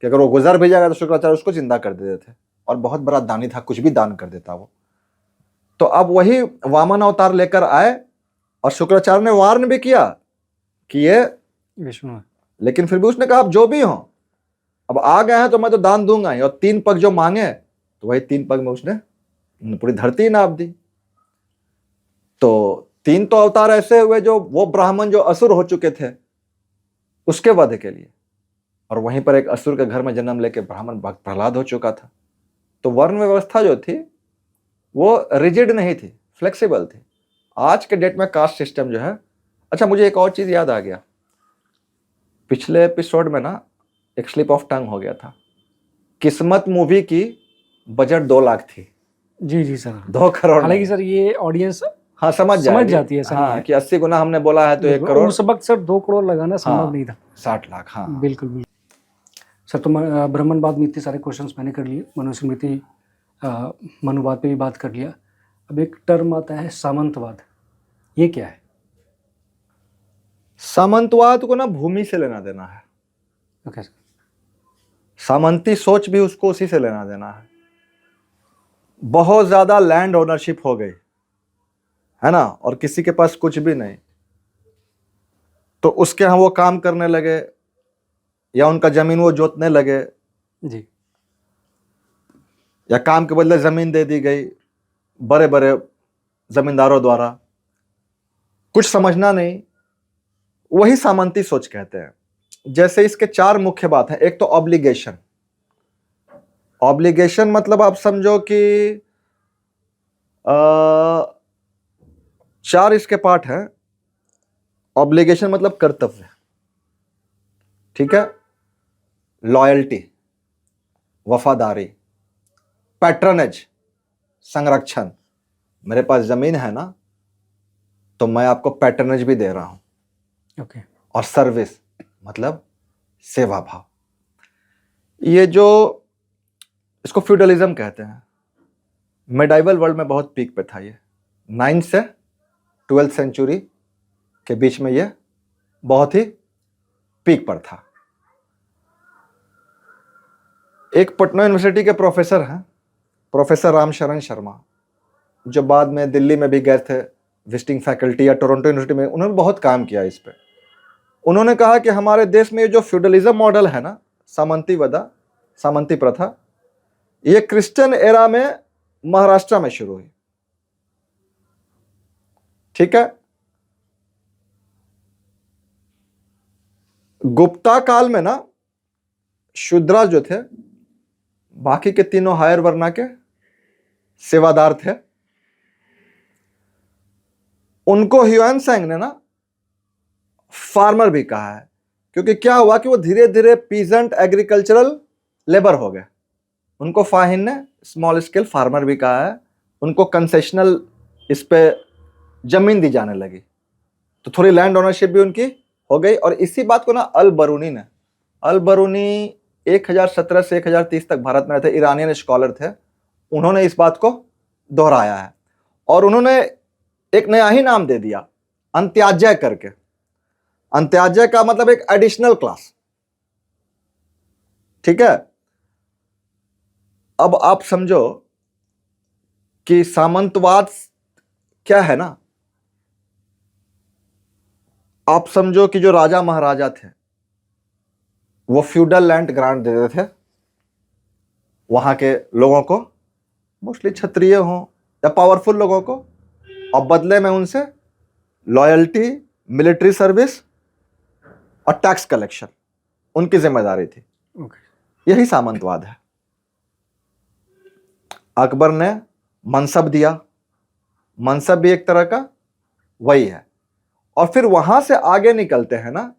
कि अगर वो गुजर भी जाएगा तो शुक्राचार्य उसको जिंदा कर देते थे, और बहुत बड़ा दानी था, कुछ भी दान कर देता वो। तो अब वही वामन अवतार लेकर आए, और शुक्राचार्य ने वार्न भी किया कि ये विष्णु है। लेकिन फिर भी उसने कहा आप जो भी हो, अब आ गए हैं तो मैं तो दान दूंगा ही, और 3 पग जो मांगे तो वही 3 पग में उसने पूरी धरती नाप दी। तो 3 तो अवतार ऐसे हुए जो वो ब्राह्मण जो असुर हो चुके थे उसके वध के लिए, और वहीं पर एक असुर के घर में जन्म लेके ब्राह्मण भक्त प्रहलाद हो चुका था। तो वर्ण व्यवस्था जो थी वो रिजिड नहीं थी, फ्लेक्सिबल थी। आज के डेट में कास्ट सिस्टम जो है। अच्छा, मुझे एक और चीज याद आ गया, पिछले एपिसोड में ना एक स्लिप ऑफ टंग हो गया था। किस्मत मूवी की बजट 2 लाख थी, जी जी सर। 2 करोड़ हालांकि नहीं। सर ये ऑडियंस हाँ, समझ जाती है, ऐसा नहीं हाँ, है। कि 80 गुना हमने बोला है तो 1 करोड़। उस वक्त सर 2 करोड़ लगाना संभव हाँ, नहीं था। 60 लाख। हाँ बिल्कुल बिल्कुल सर। तो ब्राह्मणवाद में इतने सारे क्वेश्चंस मैंने कर लिए, मनुस्मृति मनुवाद पे भी बात कर लिया। अब एक टर्म आता है सामंतवाद, ये क्या है? सामंतवाद को ना भूमि से लेना देना है। Okay sir. सामंती सोच भी उसको उसी से लेना देना है। बहुत ज्यादा लैंड ओनरशिप हो गई है ना, और किसी के पास कुछ भी नहीं, तो उसके यहाँ वो काम करने लगे या उनका जमीन वो जोतने लगे, जी या काम के बदले जमीन दे दी गई बड़े बड़े जमींदारों द्वारा, कुछ समझना नहीं, वही सामंती सोच कहते हैं। जैसे इसके 4 मुख्य बात हैं। एक तो ऑब्लिगेशन। ऑब्लिगेशन मतलब आप समझो कि 4 इसके पार्ट हैं। ऑब्लिगेशन मतलब कर्तव्य, ठीक है, लॉयल्टी वफादारी, पैट्रनेज संरक्षण, मेरे पास जमीन है ना तो मैं आपको पैट्रनेज भी दे रहा हूं, ओके। और सर्विस मतलब सेवा भाव। ये जो इसको फ्यूडलिज्म कहते हैं, मेडाइवल वर्ल्ड में बहुत पीक पे था ये। 9th से 12th सेंचुरी के बीच में ये बहुत ही पीक पर था। एक पटना यूनिवर्सिटी के प्रोफेसर हैं, प्रोफेसर रामशरण शर्मा, जो बाद में दिल्ली में भी गए थे विजिटिंग फैकल्टी, या टोरंटो यूनिवर्सिटी में, उन्होंने बहुत काम किया इस पे। उन्होंने कहा कि हमारे देश में जो फ्यूडलिज्म मॉडल है ना, सामंती प्रथा, ये क्रिश्चियन एरा में महाराष्ट्र में शुरू हुई, ठीक है। गुप्ता काल में ना शूद्रा जो थे बाकी के तीनों हायर वर्णा के सेवादार थे, उनको ह्यूएन सांग ने ना फार्मर भी कहा है, क्योंकि क्या हुआ कि वो धीरे धीरे पीजेंट एग्रीकल्चरल लेबर हो गए। उनको फाहिन ने स्मॉल स्केल फार्मर भी कहा है, उनको कंसेशनल इस पे जमीन दी जाने लगी, तो थोड़ी लैंड ओनरशिप भी उनकी हो गई। और इसी बात को ना अल बरूनी 1017 से 1030 तक भारत में रहते ईरानियन स्कॉलर थे, उन्होंने इस बात को दोहराया है और उन्होंने एक नया ही नाम दे दिया, अंत्याज्य करके। अंत्याज्य का मतलब एक एडिशनल क्लास, ठीक है। अब आप समझो कि सामंतवाद क्या है ना, आप समझो कि जो राजा महाराजा थे वो फ्यूडल लैंड ग्रांट देते थे वहां के लोगों को, मोस्टली क्षत्रिय हो या पावरफुल लोगों को, और बदले में उनसे लॉयल्टी, मिलिट्री सर्विस और टैक्स कलेक्शन उनकी जिम्मेदारी थी। यही सामंतवाद है। अकबर ने मनसब दिया, मनसब भी एक तरह का वही है। और फिर वहां से आगे निकलते हैं ना,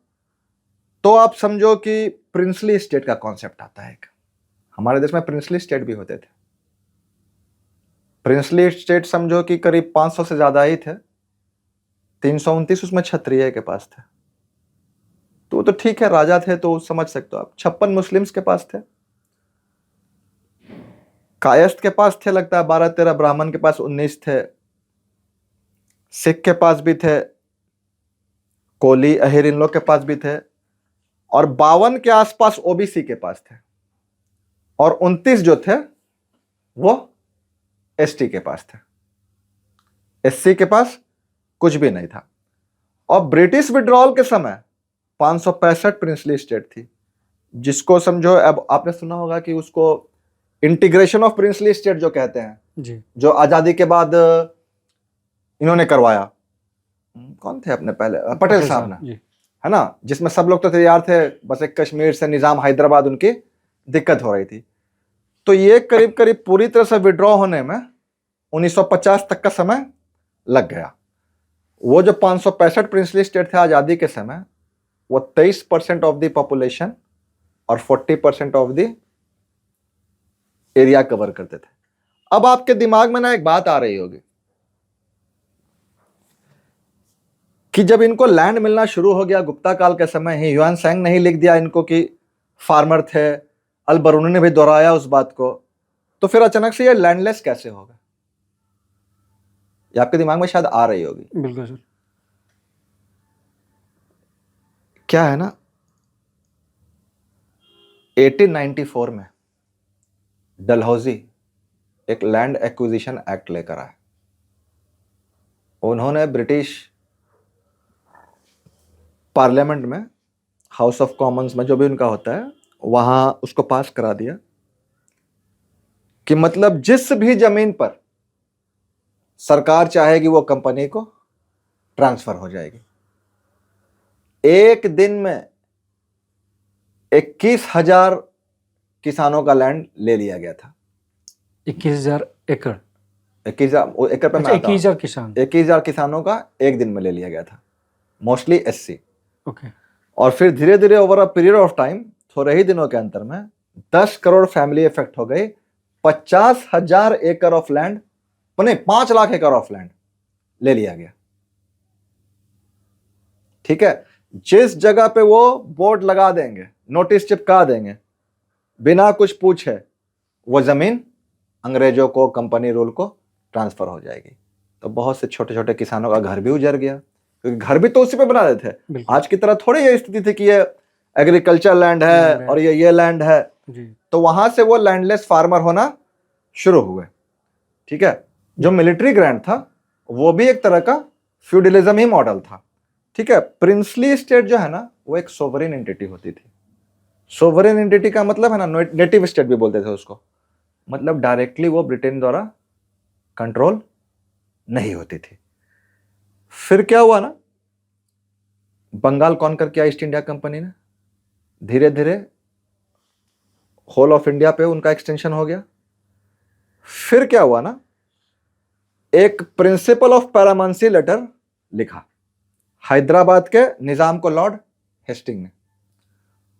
तो आप समझो कि प्रिंसली स्टेट का कॉन्सेप्ट आता है। हमारे देश में प्रिंसली स्टेट भी होते थे। प्रिंसली स्टेट समझो कि करीब 500 से ज्यादा ही थे, 329 उसमें क्षत्रिय के पास थे, तो ठीक है, राजा थे तो समझ सकते हो आप। 56 मुस्लिम्स के पास थे, कायस्थ के पास थे लगता है 12-13, ब्राह्मण के पास 19 थे, सिख के पास भी थे, कोली अहिर इन लोग के पास भी थे, और 52 के आसपास ओबीसी के पास थे, और 29 जो थे वो एसटी के पास थे। एससी के पास कुछ भी नहीं था। और ब्रिटिश विड्रॉल के समय 565 प्रिंसली स्टेट थी, जिसको समझो, अब आपने सुना होगा कि उसको इंटीग्रेशन ऑफ प्रिंसली स्टेट जो कहते हैं जी, जो आजादी के बाद इन्होंने करवाया। कौन थे अपने पहले? पटेल साहब ने, है ना, जिसमें सब लोग तो तैयार थे, बस एक कश्मीर से निजाम हैदराबाद उनकी दिक्कत हो रही थी। तो ये करीब करीब पूरी तरह से विड्रॉ होने में 1950 तक का समय लग गया। वो जो 565 प्रिंसली स्टेट थे आजादी के समय, वो 23% ऑफ द पॉपुलेशन और 40% ऑफ द एरिया कवर करते थे। अब आपके दिमाग में ना एक बात आ रही होगी कि जब इनको लैंड मिलना शुरू हो गया गुप्ता काल के समय ही, ह्यूएन सांग ने ही लिख दिया इनको कि फार्मर थे, अल बरूनी ने भी दोहराया उस बात को, तो फिर अचानक से ये लैंडलेस कैसे हो गए? ये आपके दिमाग में शायद आ रही होगी। बिल्कुल सर। क्या है ना, 1894 में डलहौजी एक लैंड एक्विजिशन एक्ट लेकर आए। उन्होंने ब्रिटिश पार्लियामेंट में, हाउस ऑफ कॉमन्स में, जो भी उनका होता है, वहां उसको पास करा दिया कि मतलब जिस भी जमीन पर सरकार चाहेगी वो कंपनी को ट्रांसफर हो जाएगी। एक दिन में 21,000 किसानों का लैंड ले लिया गया था। 21,000 एकड़? 21,000 एकड़ पे मैं आता हूं। 21,000 किसान? 21,000 किसानों का एक दिन में ले लिया गया था, मोस्टली एससी। ओके। और फिर धीरे धीरे over a period of time, थोड़े ही दिनों के अंतर में 10 करोड़ फैमिली इफेक्ट हो गई। 50,000 एकड़ ऑफ लैंड, नहीं 5 लाख एकड़ ऑफ लैंड ले लिया गया। ठीक है, जिस जगह पे वो बोर्ड लगा देंगे, नोटिस चिपका देंगे, बिना कुछ पूछे वो जमीन अंग्रेजों को, कंपनी रूल को ट्रांसफर हो जाएगी। तो बहुत से छोटे छोटे किसानों का घर भी उजड़ गया, क्योंकि घर भी तो उसी पे बना रहे थे। आज की तरह थोड़ी ये स्थिति थी कि ये एग्रीकल्चर लैंड है और ये लैंड है जी। तो वहां से वो लैंडलेस फार्मर होना शुरू हुए। ठीक है, जो मिलिट्री ग्रांट था वो भी एक तरह का फ्यूडलिज्म ही मॉडल था। ठीक है, प्रिंसली स्टेट जो है ना, वो एक सोवरेन एंटिटी होती थी। सोवरेन एंटिटी का मतलब है ना, नेटिव स्टेट भी बोलते थे उसको, मतलब डायरेक्टली वो ब्रिटेन द्वारा कंट्रोल नहीं होती थी। फिर क्या हुआ ना, बंगाल कॉन्कर किया ईस्ट इंडिया कंपनी ने, धीरे धीरे होल ऑफ इंडिया पे उनका एक्सटेंशन हो गया। फिर क्या हुआ ना, एक प्रिंसिपल ऑफ पैरामांसी लेटर लिखा हैदराबाद के निजाम को लॉर्ड हेस्टिंग ने।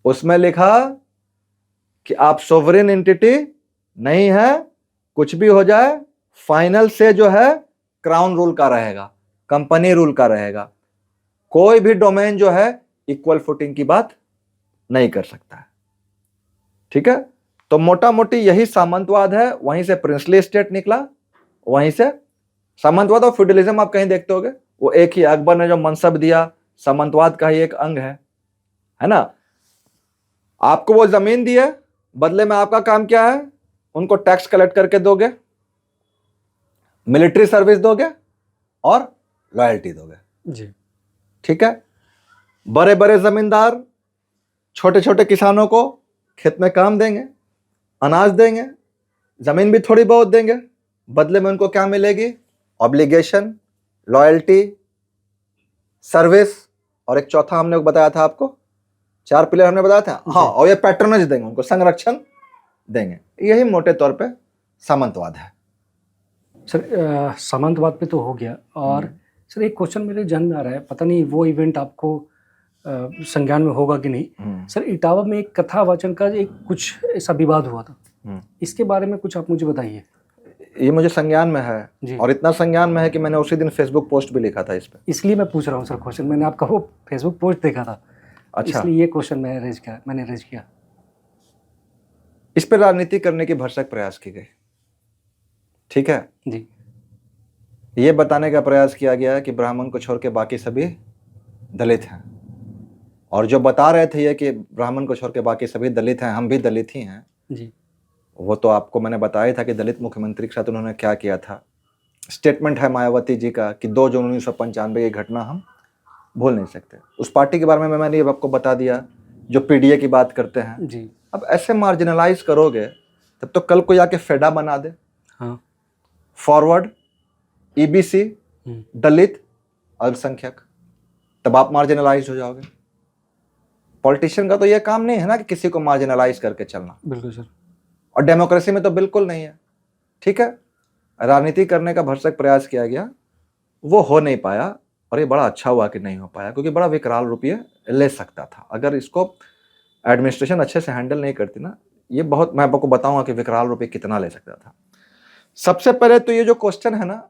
उसमें लिखा कि आप सोवरेन एंटिटी नहीं है, कुछ भी हो जाए फाइनल से जो है क्राउन रूल का रहेगा, कंपनी रूल का रहेगा, कोई भी डोमेन जो है इक्वल फुटिंग की बात नहीं कर सकता है। ठीक है, तो मोटा मोटी यही सामंतवाद है, वहीं से प्रिंसली स्टेट निकला, वहीं से सामंतवाद और फ्यूडलिज्म आप कहीं देखते होगे, वो एक ही, अकबर ने जो मनसब दिया सामंतवाद का ही एक अंग है ना। आपको वो जमीन दी है, बदले में आपका काम क्या है, उनको टैक्स कलेक्ट करके दोगे, मिलिट्री सर्विस दोगे और लॉयल्टी दोगे जी। ठीक है। बड़े बड़े जमींदार छोटे छोटे किसानों को खेत में काम देंगे, अनाज देंगे, जमीन भी थोड़ी बहुत देंगे, बदले में उनको क्या मिलेगी, ऑब्लिगेशन, लॉयल्टी, सर्विस, और एक चौथा हमने बताया था आपको, 4 पिलर हमने बताया था, हाँ, और ये पैट्रनेज देंगे, उनको संरक्षण देंगे। यही मोटे तौर पे सामंतवाद है। सर सामंतवाद पे तो हो गया, और सर एक क्वेश्चन मेरे जहन में आ रहा है, पता नहीं वो इवेंट आपको संज्ञान में होगा कि नहीं। सर इटावा में एक कथा वाचन का एक कुछ ऐसा विवाद हुआ था, इसके बारे में कुछ आप मुझे बताइए। ये मुझे संज्ञान में है जी। और इतना संज्ञान में है कि मैंने उसी दिन फेसबुक पोस्ट भी लिखा था इस पे, इसलिए मैं पूछ रहा हूँ सर क्वेश्चन, मैंने आपका वो फेसबुक पोस्ट देखा था। अच्छा, इसलिए ये क्वेश्चन मैंने रेज किया। इस पे राजनीति करने की भरसक प्रयास की गई। ठीक है जी। ये बताने का प्रयास किया गया कि ब्राह्मण को छोड़ के बाकी सभी दलित हैं, और जो बता रहे थे ये कि ब्राह्मण को छोड़ के बाकी सभी दलित हैं, हम भी दलित ही हैं जी। वो तो आपको मैंने बताया था कि दलित मुख्यमंत्री के साथ उन्होंने क्या किया था। स्टेटमेंट है मायावती जी का कि 2 जून 1995 की घटना हम भूल नहीं सकते। उस पार्टी के बारे में मैंने ये आपको बता दिया जो पीडीए की बात करते हैं। जी। अब ऐसे मार्जिनलाइज करोगे तब तो कल को आके फेडा बना दे, हाँ। फॉरवर्ड, ईबीसी, दलित, अल्पसंख्यक, तब आप मार्जिनलाइज हो जाओगे। पॉलिटिशियन का तो ये काम नहीं है ना कि किसी को मार्जिनलाइज करके चलना। बिल्कुल सर। और डेमोक्रेसी में तो बिल्कुल नहीं है। ठीक है, राजनीति करने का भरसक प्रयास किया गया, वो हो नहीं पाया, और ये बड़ा अच्छा हुआ कि नहीं हो पाया, क्योंकि बड़ा विकराल रूप ये ले सकता था अगर इसको एडमिनिस्ट्रेशन अच्छे से हैंडल नहीं करती ना। ये बहुत, मैं आपको बताऊंगा कि विकराल रूप ये कितना ले सकता था। सबसे पहले तो ये जो क्वेश्चन है ना,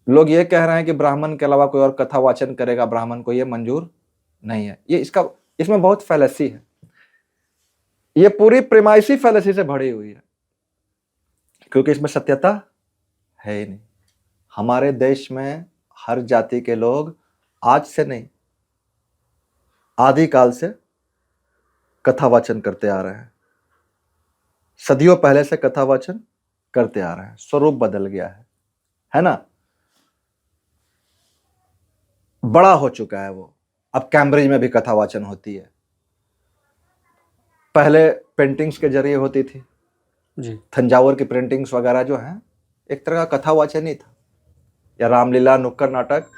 लोग ये कह रहे हैं कि ब्राह्मण के अलावा कोई और कथा वाचन करेगा, ब्राह्मण को ये मंजूर नहीं है। ये इसमें बहुत फैलेसी है, ये पूरी प्रेमाइसी फैलेसी से भरी हुई है, क्योंकि इसमें सत्यता है ही नहीं। हमारे देश में हर जाति के लोग आज से नहीं, आदिकाल से कथा वाचन करते आ रहे हैं, सदियों पहले से कथा वाचन करते आ रहे हैं। स्वरूप बदल गया है ना, बड़ा हो चुका है वो। अब कैम्ब्रिज में भी कथा वाचन होती है, पहले पेंटिंग्स के जरिए होती थी जी। थंजावुर की प्रिंटिंग्स वगैरह जो हैं एक तरह का कथा वाचन ही था, या रामलीला, नुक्कड़ नाटक,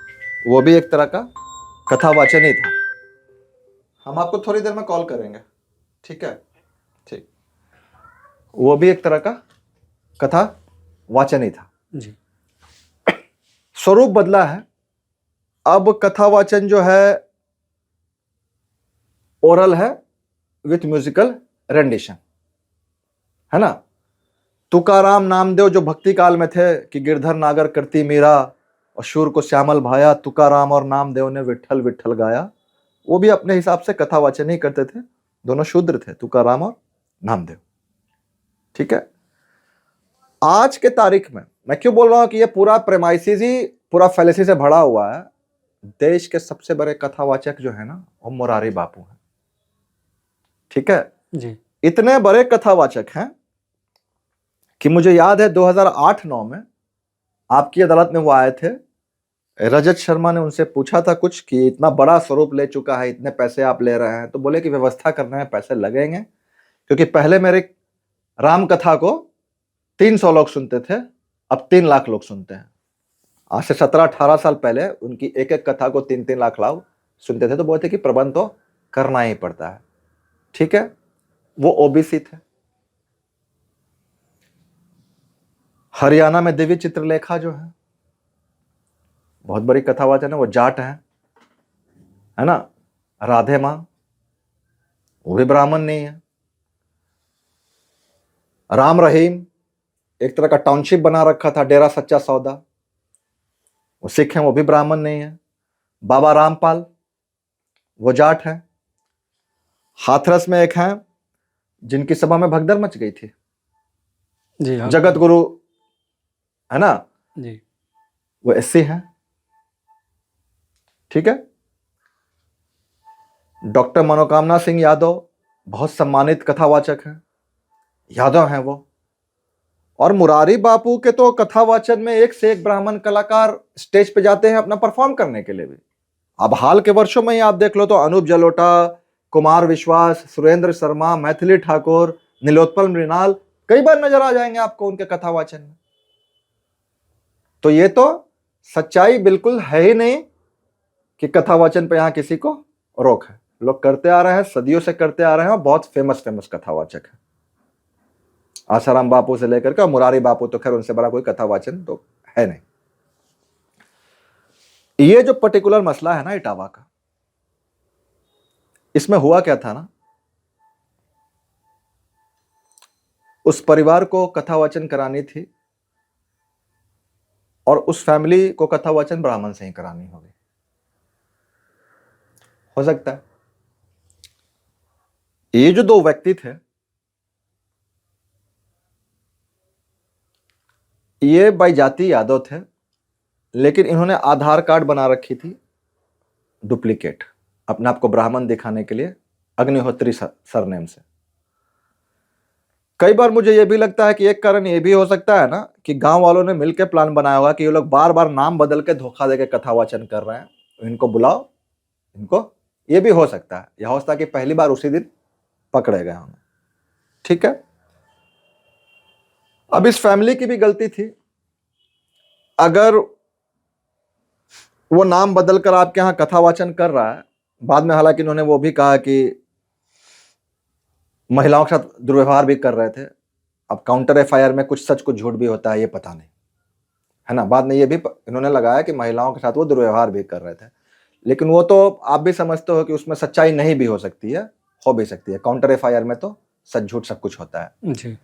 वो भी एक तरह का कथा वाचन ही था। हम आपको थोड़ी देर में कॉल करेंगे, ठीक है, ठीक, वो भी एक तरह का कथा वाचन ही था जी। स्वरूप बदला है। अब कथा वाचन जो है ओरल है विथ म्यूजिकल रेंडिशन, है ना। तुकाराम नामदेव जो भक्ति काल में थे कि गिरधर नागर करती मीरा और शूर को श्यामल भाया, तुकाराम और नामदेव ने विठल विठल गाया, वो भी अपने हिसाब से कथा वाचन ही करते थे। दोनों शूद्र थे, तुकाराम और नामदेव। ठीक है, आज के तारीख में मैं क्यों बोल रहा हूं कि ये पूरा प्रेमाइसिस ही, पूरा फैलेसी से भरा हुआ है। देश के सबसे बड़े कथावाचक जो है ना, वो मुरारी बापू हैं। ठीक है जी। इतने बड़े कथावाचक हैं कि मुझे याद है 2008-9 में आपकी अदालत में वो आए थे। रजत शर्मा ने उनसे पूछा था कुछ कि इतना बड़ा स्वरूप ले चुका है, इतने पैसे आप ले रहे हैं, तो बोले कि व्यवस्था करने में पैसे लगेंगे, क्योंकि पहले मेरे राम कथा को 300 लोग सुनते थे, अब 3 लाख लोग सुनते हैं। आज से 17-18 साल पहले उनकी एक एक कथा को 3-3 लाख लोग सुनते थे, तो बोलते कि प्रबंध तो करना ही पड़ता है। ठीक है, वो ओबीसी थे। हरियाणा में दिव्य चित्रलेखा जो है बहुत बड़ी कथावाचन है, वो जाट है ना। राधे मां, वो भी ब्राह्मण नहीं है। राम रहीम एक तरह का टाउनशिप बना रखा था, डेरा सच्चा सौदा, वो सिख हैं, वो भी ब्राह्मण नहीं है। बाबा रामपाल, वो जाट है। हाथरस में एक है जिनकी सभा में भगदड़ मच गई थी, जी हाँ, जगत गुरु है ना, जी वो एससी है। ठीक है। डॉक्टर मनोकामना सिंह यादव बहुत सम्मानित कथावाचक हैं, यादव हैं वो। और मुरारी बापू के तो कथावाचन में एक से एक ब्राह्मण कलाकार स्टेज पे जाते हैं अपना परफॉर्म करने के लिए भी। अब हाल के वर्षों में ही आप देख लो तो अनूप जलोटा, कुमार विश्वास, सुरेंद्र शर्मा, मैथिली ठाकुर, नीलोत्पल मृणाल कई बार नजर आ जाएंगे आपको उनके कथावाचन में। तो ये तो सच्चाई बिल्कुल है ही नहीं कि कथावाचन पे यहां किसी को रोक है। लोग करते आ रहे हैं, सदियों से करते आ रहे हैं, और बहुत फेमस कथावाचक है। आसाराम बापू से लेकर के मुरारी बापू तो खैर उनसे बड़ा कोई कथावाचन तो है नहीं। ये जो पर्टिकुलर मसला है ना इटावा का, इसमें हुआ क्या था ना, उस परिवार को कथावाचन करानी थी और उस फैमिली को कथावाचन ब्राह्मण से ही करानी होगी। हो सकता है ये जो दो व्यक्ति थे, ये बाई जाति यादव थे, लेकिन इन्होंने आधार कार्ड बना रखी थी डुप्लीकेट, अपने आप को ब्राह्मण दिखाने के लिए, अग्निहोत्री सरनेम से। कई बार मुझे यह भी लगता है कि एक कारण यह भी हो सकता है ना कि गांव वालों ने मिलकर प्लान बनाया होगा कि ये लोग बार बार नाम बदल के धोखा देके कथावाचन कर रहे हैं, तो इनको बुलाओ, इनको। ये भी हो सकता है, यह हो सकता है कि पहली बार उसी दिन पकड़े गए होंगे। ठीक है। अब इस फैमिली की भी गलती थी। अगर वो नाम बदलकर आपके यहां कथावाचन कर रहा है, बाद में हालांकि इन्होंने वो भी कहा कि महिलाओं के साथ दुर्व्यवहार भी कर रहे थे। अब काउंटर एफआईआर में कुछ सच कुछ झूठ भी होता है, ये पता नहीं, है ना। बाद में ये भी इन्होंने लगाया कि महिलाओं के साथ वो दुर्व्यवहार भी कर रहे थे, लेकिन वो तो आप भी समझते हो कि उसमें सच्चाई नहीं भी हो सकती है, हो भी सकती है। काउंटर एफआईआर में तो सच झूठ सब कुछ होता है जी।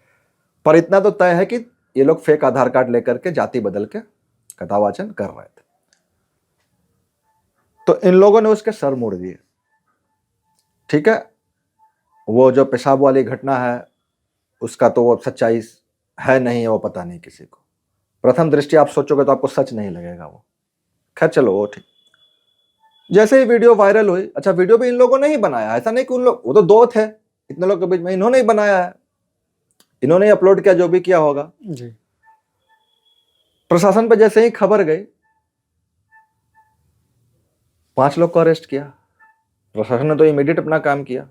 पर इतना तो तय है कि ये लोग फेक आधार कार्ड लेकर के जाति बदल के कथावाचन कर रहे थे। तो इन लोगों ने उसके सर मोड़ दिए। ठीक है। वो जो पेशाब वाली घटना है उसका तो वो सच्चाई है नहीं है, वो पता नहीं किसी को। प्रथम दृष्टि आप सोचोगे तो आपको सच नहीं लगेगा वो। खैर चलो वो ठीक। जैसे ही वीडियो वायरल हुई, अच्छा वीडियो भी इन लोगों ने ही बनाया, ऐसा नहीं कि उन लोग, वो तो दो थे इतने लोग के बीच में, इन्होंने ही बनाया है, इन्होंने ही अपलोड किया, जो भी किया होगा जी। प्रशासन पे जैसे ही खबर गई, 5 लोग को अरेस्ट किया। प्रशासन ने तो इमीडिएट अपना काम किया।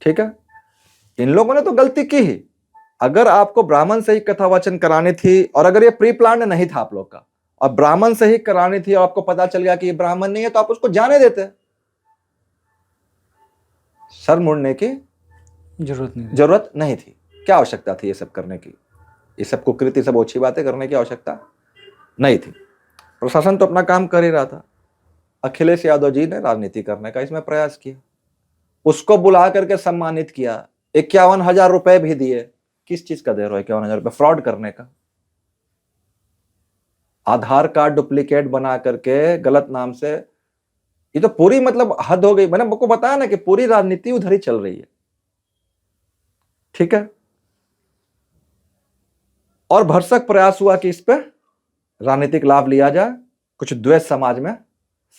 ठीक है। इन लोगों ने तो गलती की ही। अगर आपको ब्राह्मण से ही कथावाचन करानी थी, और अगर ये प्री प्लान नहीं था आप लोग का, और ब्राह्मण से ही करानी थी, और आपको पता चल गया कि ये ब्राह्मण नहीं है, तो आप उसको जाने देते। सर मुड़ने की जरूरत नहीं थी। क्या आवश्यकता थी ये सब करने की? ये सब कुकृति, सब ओछी बातें करने की आवश्यकता नहीं थी। प्रशासन तो अपना काम कर ही रहा था। अखिलेश यादव जी ने राजनीति करने का इसमें प्रयास किया, उसको बुला करके सम्मानित किया, 51,000 रुपए भी दिए। किस चीज का दे रहे हो 51,000 रुपए? फ्रॉड करने का। आधार कार्ड डुप्लीकेट बना करके गलत नाम से, ये तो पूरी मतलब हद हो गई। मैंने आपको बताया ना कि पूरी राजनीति उधर ही चल रही है। ठीक है। और भरसक प्रयास हुआ कि इस पे राजनीतिक लाभ लिया जाए, कुछ द्वेष समाज में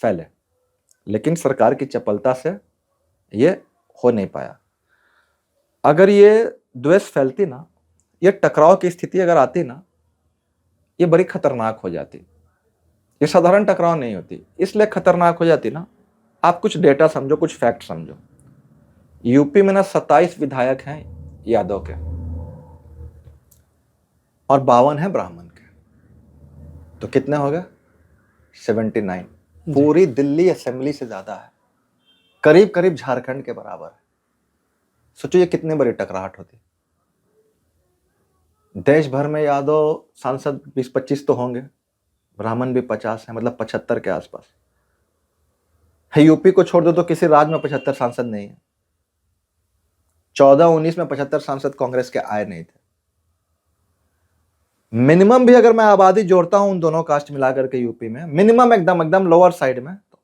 फैले, लेकिन सरकार की चपलता से ये हो नहीं पाया। अगर ये द्वेष फैलती ना, ये टकराव की स्थिति अगर आती ना, ये बड़ी खतरनाक हो जाती। ये साधारण टकराव नहीं होती, इसलिए खतरनाक हो जाती ना। आप कुछ डेटा समझो, कुछ फैक्ट समझो। यूपी में ना 27 विधायक हैं यादव के, और 52 हैं ब्राह्मण के। तो कितने हो गए? 79। पूरी दिल्ली असेंबली से ज्यादा है, करीब करीब झारखंड के बराबर है। सोचो ये कितनी बड़ी टकराहट होती। देश भर में यादव सांसद 20-25 तो होंगे, ब्राह्मण भी 50 है, मतलब 75 के आसपास है। यूपी को छोड़ दो तो किसी राज्य में 75 सांसद नहीं है। 14-19 में 75 सांसद कांग्रेस के आए नहीं थे। मिनिमम भी अगर मैं आबादी जोड़ता हूं उन दोनों कास्ट मिलाकर के यूपी में, मिनिमम एकदम एकदम लोअर साइड में, तो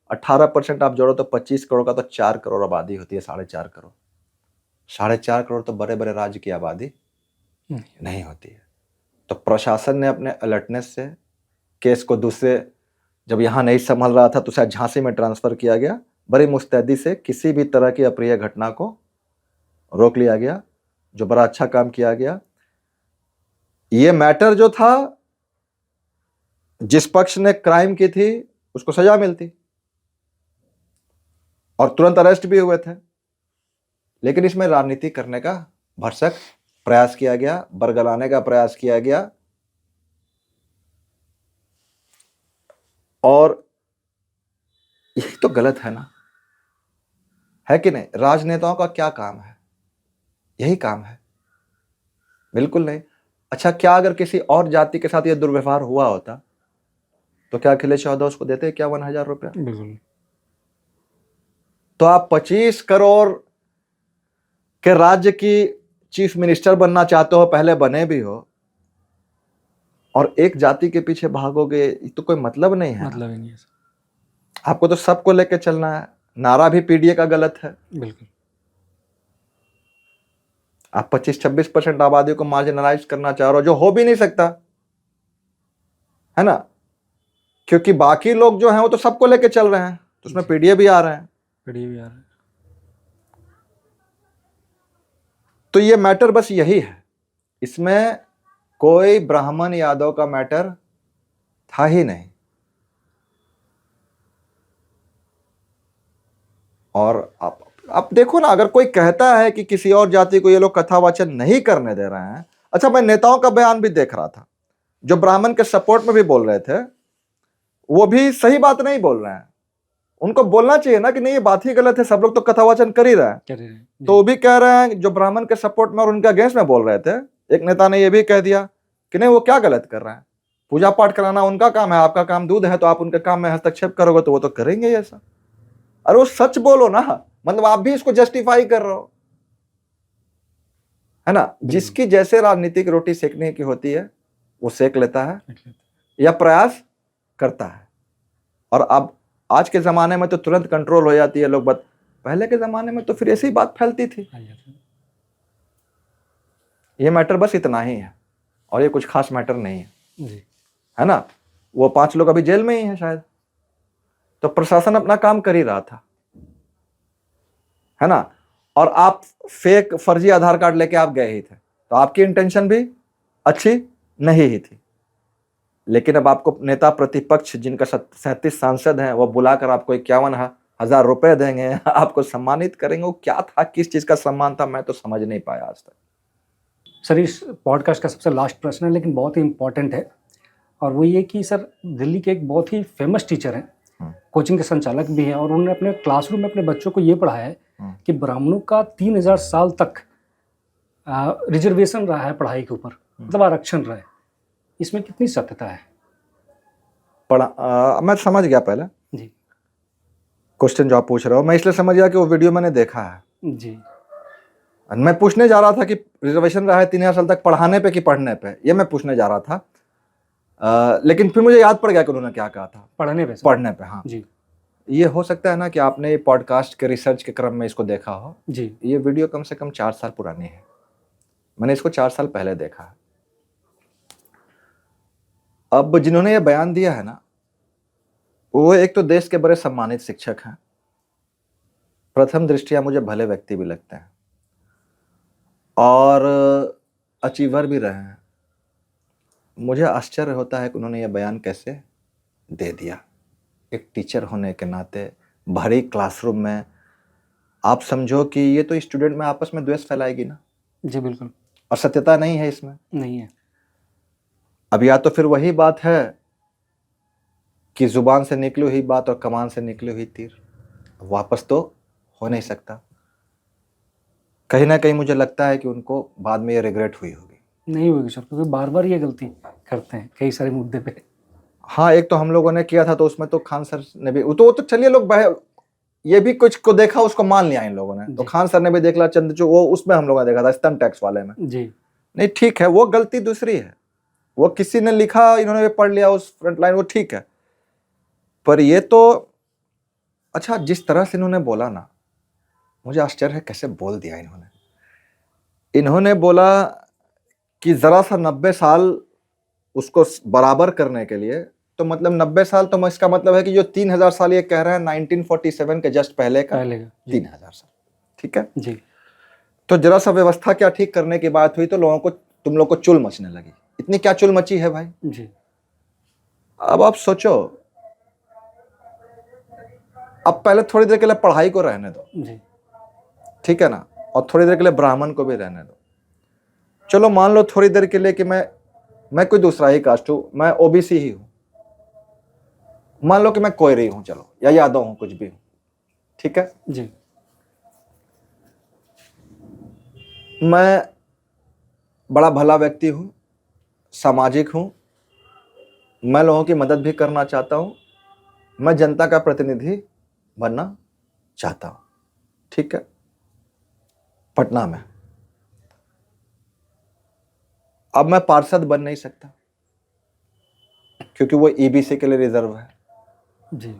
18% आप जोड़ो तो 25 करोड़ का तो 4 करोड़ आबादी होती है। 4.5 करोड़, 4.5 करोड़ तो बड़े बड़े राज्य की आबादी नहीं होती है। तो प्रशासन ने अपने अलर्टनेस से केस को दूसरे, जब यहां नहीं संभल रहा था तो शायद झांसी में ट्रांसफर किया गया। बड़ी मुस्तैदी से किसी भी तरह की अप्रिय घटना को रोक लिया गया, जो बड़ा अच्छा काम किया गया। ये मैटर जो था, जिस पक्ष ने क्राइम की थी उसको सजा मिलती और तुरंत अरेस्ट भी हुए थे, लेकिन इसमें राजनीति करने का भरसक प्रयास किया गया, बरगलाने का प्रयास किया गया। और यही तो गलत है ना, है कि नहीं? राजनेताओं का क्या काम है? यही काम है? बिल्कुल नहीं। अच्छा, क्या अगर किसी और जाति के साथ यह दुर्व्यवहार हुआ होता तो क्या अखिलेश यादव उसको देते 51,000 रुपया? बिल्कुल। तो आप 25 करोड़ के राज्य की चीफ मिनिस्टर बनना चाहते हो, पहले बने भी हो, और एक जाति के पीछे भागोगे, तो कोई मतलब नहीं है। मतलब ही नहीं है। आपको तो सबको लेके चलना है। नारा भी पीडीए का गलत है। बिल्कुल। आप 25-26% आबादी को मार्जिनलाइज करना चाह रहे हो, जो हो भी नहीं सकता, है ना? क्योंकि बाकी लोग जो हैं वो तो सबको लेके चल रहे हैं, तो उसमें पीडीए भी आ रहे हैं। पीडीए भी आ रहा है। तो ये मैटर बस यही है, इसमें कोई ब्राह्मण यादव का मैटर था ही नहीं। और आप देखो ना, अगर कोई कहता है कि किसी और जाति को ये लोग कथा वाचन नहीं करने दे रहे हैं। अच्छा, मैं नेताओं का बयान भी देख रहा था, जो ब्राह्मण के सपोर्ट में भी बोल रहे थे, वो भी सही बात नहीं बोल रहे हैं। उनको बोलना चाहिए ना कि नहीं, ये बात ही गलत है, सब लोग तो कथा वाचन कर ही रहे हैं। तो वो भी कह रहे हैं, जो ब्राह्मण के सपोर्ट में और उनके अगेंस्ट में बोल रहे थे, एक नेता ने ये भी कह दिया कि नहीं, वो क्या गलत कर रहे हैं, पूजा पाठ कराना उनका काम है, आपका काम दूध है, तो आप उनके काम में हस्तक्षेप करोगे तो वो तो करेंगे ही ऐसा। अरे वो सच बोलो ना, मतलब आप भी इसको जस्टिफाई कर रहे हो, है ना? जिसकी जैसे राजनीतिक रोटी सेकने की होती है वो सेक लेता है या प्रयास करता है। और अब आज के जमाने में तो तुरंत कंट्रोल हो जाती है लोग बात, पहले के जमाने में तो फिर ऐसी बात फैलती थी। ये मैटर बस इतना ही है और ये कुछ खास मैटर नहीं है जी, है ना? वो 5 लोग अभी जेल में ही हैं शायद, तो प्रशासन अपना काम कर ही रहा था, है ना? और आप फेक फर्जी आधार कार्ड लेके आप गए ही थे, तो आपकी इंटेंशन भी अच्छी नहीं ही थी। लेकिन अब आपको नेता प्रतिपक्ष जिनका 37 सांसद हैं वो बुलाकर आपको 51,000 रुपए देंगे, आपको सम्मानित करेंगे। वो क्या था, किस चीज का सम्मान था, मैं तो समझ नहीं पाया आज तक। सर, इस पॉडकास्ट का सबसे लास्ट प्रश्न है, लेकिन बहुत ही इंपॉर्टेंट है, और वो ये कि सर, दिल्ली के एक बहुत ही फेमस टीचर हैं, कोचिंग के संचालक भी हैं, और उन्होंने अपने क्लासरूम में अपने बच्चों को ये पढ़ाया है कि ब्राह्मणों का 3000 साल तक रिजर्वेशन रहा है पढ़ाई के ऊपर, मतलब आरक्षण रहा है। इसमें कितनी सत्यता है? मैं समझ गया पहले जी क्वेश्चन जो आप पूछ रहे हो। मैं इसलिए समझ गया कि वो वीडियो मैंने देखा है जी। मैं पूछने जा रहा था कि रिजर्वेशन रहा है 3000 साल तक पढ़ाने पे कि पढ़ने पे, ये मैं पूछने जा रहा था। लेकिन फिर मुझे याद पड़ गया कि उन्होंने क्या कहा था, पढ़ने पे। हाँ जी। ये हो सकता है ना कि आपने पॉडकास्ट के रिसर्च के क्रम में इसको देखा हो जी। ये वीडियो कम से कम 4 साल पुरानी है, मैंने इसको 4 साल पहले देखा है। अब जिन्होंने ये बयान दिया है ना, वो एक तो देश के बड़े सम्मानित शिक्षक हैं, प्रथम दृष्टिया मुझे भले व्यक्ति भी लगते हैं, और अचीवर भी रहे हैं। मुझे आश्चर्य होता है कि उन्होंने ये बयान कैसे दे दिया। एक टीचर होने के नाते भरी क्लासरूम में आप समझो कि ये तो स्टूडेंट में आपस में द्वेष फैलाएगी ना जी। बिल्कुल। और सत्यता नहीं है इसमें, नहीं है। अब या तो फिर वही बात है कि जुबान से निकली हुई बात और कमान से निकली हुई तीर वापस तो हो नहीं सकता। कहीं ना कहीं मुझे लगता है कि उनको बाद में ये रिग्रेट हुई होगी। नहीं होगी सर, क्योंकि बार बार ये गलती करते हैं कई सारे मुद्दे पे। हाँ, एक तो हम लोगों ने किया था तो उसमें तो खान सर ने भी वो तो चलिए लोग ये भी कुछ को देखा, उसको मान लिया इन लोगों ने। तो जी। खान सर ने भी देख लिया, चंद्रचूड़ वो उसमें हम लोगों ने देखा था स्तन टैक्स वाले में। जी नहीं ठीक है, वो गलती दूसरी है, वो किसी ने लिखा, इन्होंने भी पढ़ लिया उस फ्रंट लाइन, वो ठीक है। पर ये तो अच्छा जिस तरह से इन्होंने बोला ना, मुझे आश्चर्य है कैसे बोल दिया इन्होंने बोला कि जरा सा 90 साल उसको बराबर करने के लिए, तो मतलब 90 साल तो इसका मतलब है कि जो 3000 साल ये कह रहे हैं 1947 के जस्ट पहले का 3000 साल, ठीक है जी। तो जरा सा व्यवस्था क्या ठीक करने की बात हुई तो लोगों को, तुम लोग को चुल मचने लगी। इतनी क्या चुल मची है भाई? जी। अब आप सोचो, अब पहले थोड़ी देर के लिए पढ़ाई को रहने दो, जी। ठीक है ना, और थोड़ी देर के लिए ब्राह्मण को भी रहने दो। चलो मान लो थोड़ी देर के लिए कि मैं कोई दूसरा ही कास्ट हूं, मैं ओबीसी ही हूं, मान लो कि मैं कोयरी हूं, चलो, या यादव हूं, कुछ भी हूं, ठीक है। जी। मैं बड़ा भला व्यक्ति हूं, सामाजिक हूं, मैं लोगों की मदद भी करना चाहता हूं, मैं जनता का प्रतिनिधि बनना चाहता हूं, ठीक है। पटना में अब मैं पार्षद बन नहीं सकता क्योंकि वो ईबीसी के लिए रिजर्व है, जी।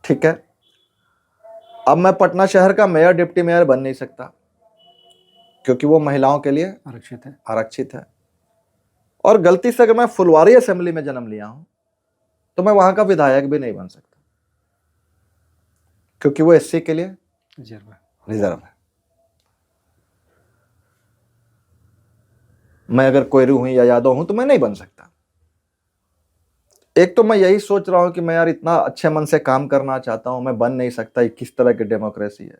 ठीक है। अब मैं पटना शहर का मेयर डिप्टी मेयर बन नहीं सकता क्योंकि वो महिलाओं के लिए आरक्षित है। और गलती से अगर मैं फुलवारी असेंबली में जन्म लिया हूं तो मैं वहां का विधायक भी नहीं बन सकता क्योंकि वो एससी के लिए रिजर्व है। मैं अगर कोयरू हूं या यादव हूं तो मैं नहीं बन सकता। एक तो मैं यही सोच रहा हूं कि मैं यार इतना अच्छे मन से काम करना चाहता हूं, मैं बन नहीं सकता, ये किस तरह की डेमोक्रेसी है।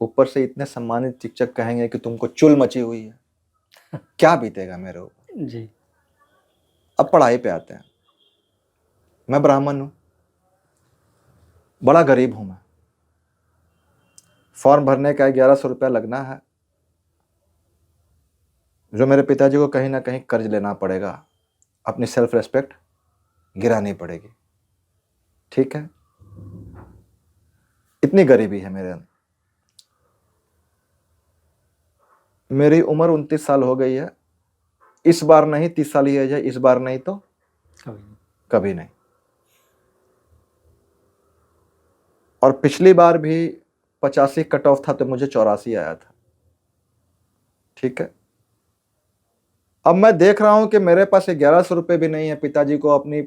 ऊपर से इतने सम्मानित शिक्षक कहेंगे कि तुमको चुल मची हुई है, क्या बीतेगा मेरे ऊपर। जी। अब पढ़ाई पे आते हैं। मैं ब्राह्मण हूं, बड़ा गरीब हूं, मैं फॉर्म भरने का 1100 रुपया लगना है, जो मेरे पिताजी को कहीं ना कहीं कर्ज लेना पड़ेगा, अपनी सेल्फ रेस्पेक्ट गिरानी पड़ेगी, ठीक है। इतनी गरीबी है मेरे अंदर। मेरी उम्र 29 साल हो गई है, इस बार नहीं 30 साल ही एज है, इस बार नहीं तो कभी नहीं। और पिछली बार भी 85 कट ऑफ था तो मुझे 84 आया था, ठीक है। अब मैं देख रहा हूं कि मेरे पास 1100 रुपये भी नहीं है, पिताजी को अपनी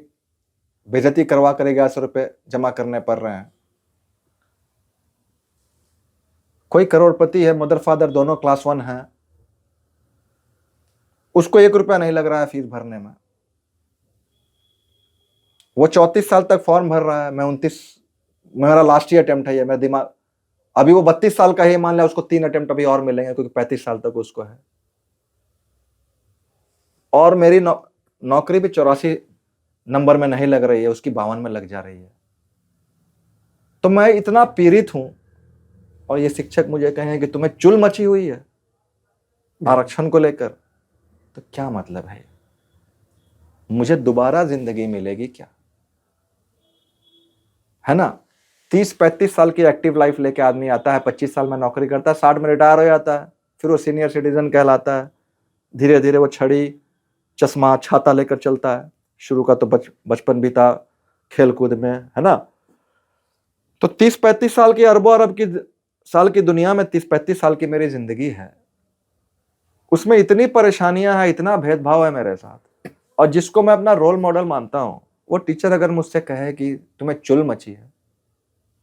बेइज्जती करवा कर 1100 रुपये जमा करने पड़ रहे हैं। कोई करोड़पति है, मदर फादर दोनों क्लास 1 है, उसको 1 रुपया नहीं लग रहा है फीस भरने में। वो 34 साल तक फॉर्म भर रहा है, मैं 29, मेरा लास्ट ईयर अटेम्प्ट है ये, मेरा दिमाग अभी वो 32 साल का है, मान लिया उसको 3 अटेम्प्ट अभी और मिलेंगे क्योंकि 35 साल तक उसको है। और मेरी नौकरी भी 84 नंबर में नहीं लग रही है, उसकी 52 में लग जा रही है। तो मैं इतना पीड़ित हूं और ये शिक्षक मुझे कहें कि तुम्हें चुल मची हुई है आरक्षण को लेकर, तो क्या मतलब है? मुझे दोबारा जिंदगी मिलेगी क्या? है ना। 30-35 साल की एक्टिव लाइफ लेके आदमी आता है, 25 साल में नौकरी करता है, 60 में रिटायर हो जाता है, फिर वो सीनियर सिटीजन कहलाता है। धीरे धीरे वो छड़ी चश्मा छाता लेकर चलता है। शुरू का तो बचपन भी था खेल कूद में, है ना। तो 30-35 साल की अरबों अरब की साल की दुनिया में 30-35 साल की मेरी जिंदगी है, उसमें इतनी परेशानियां हैं, इतना भेदभाव है मेरे साथ। और जिसको मैं अपना रोल मॉडल मानता हूं, वो टीचर अगर मुझसे कहे कि तुम्हें चुल मची है,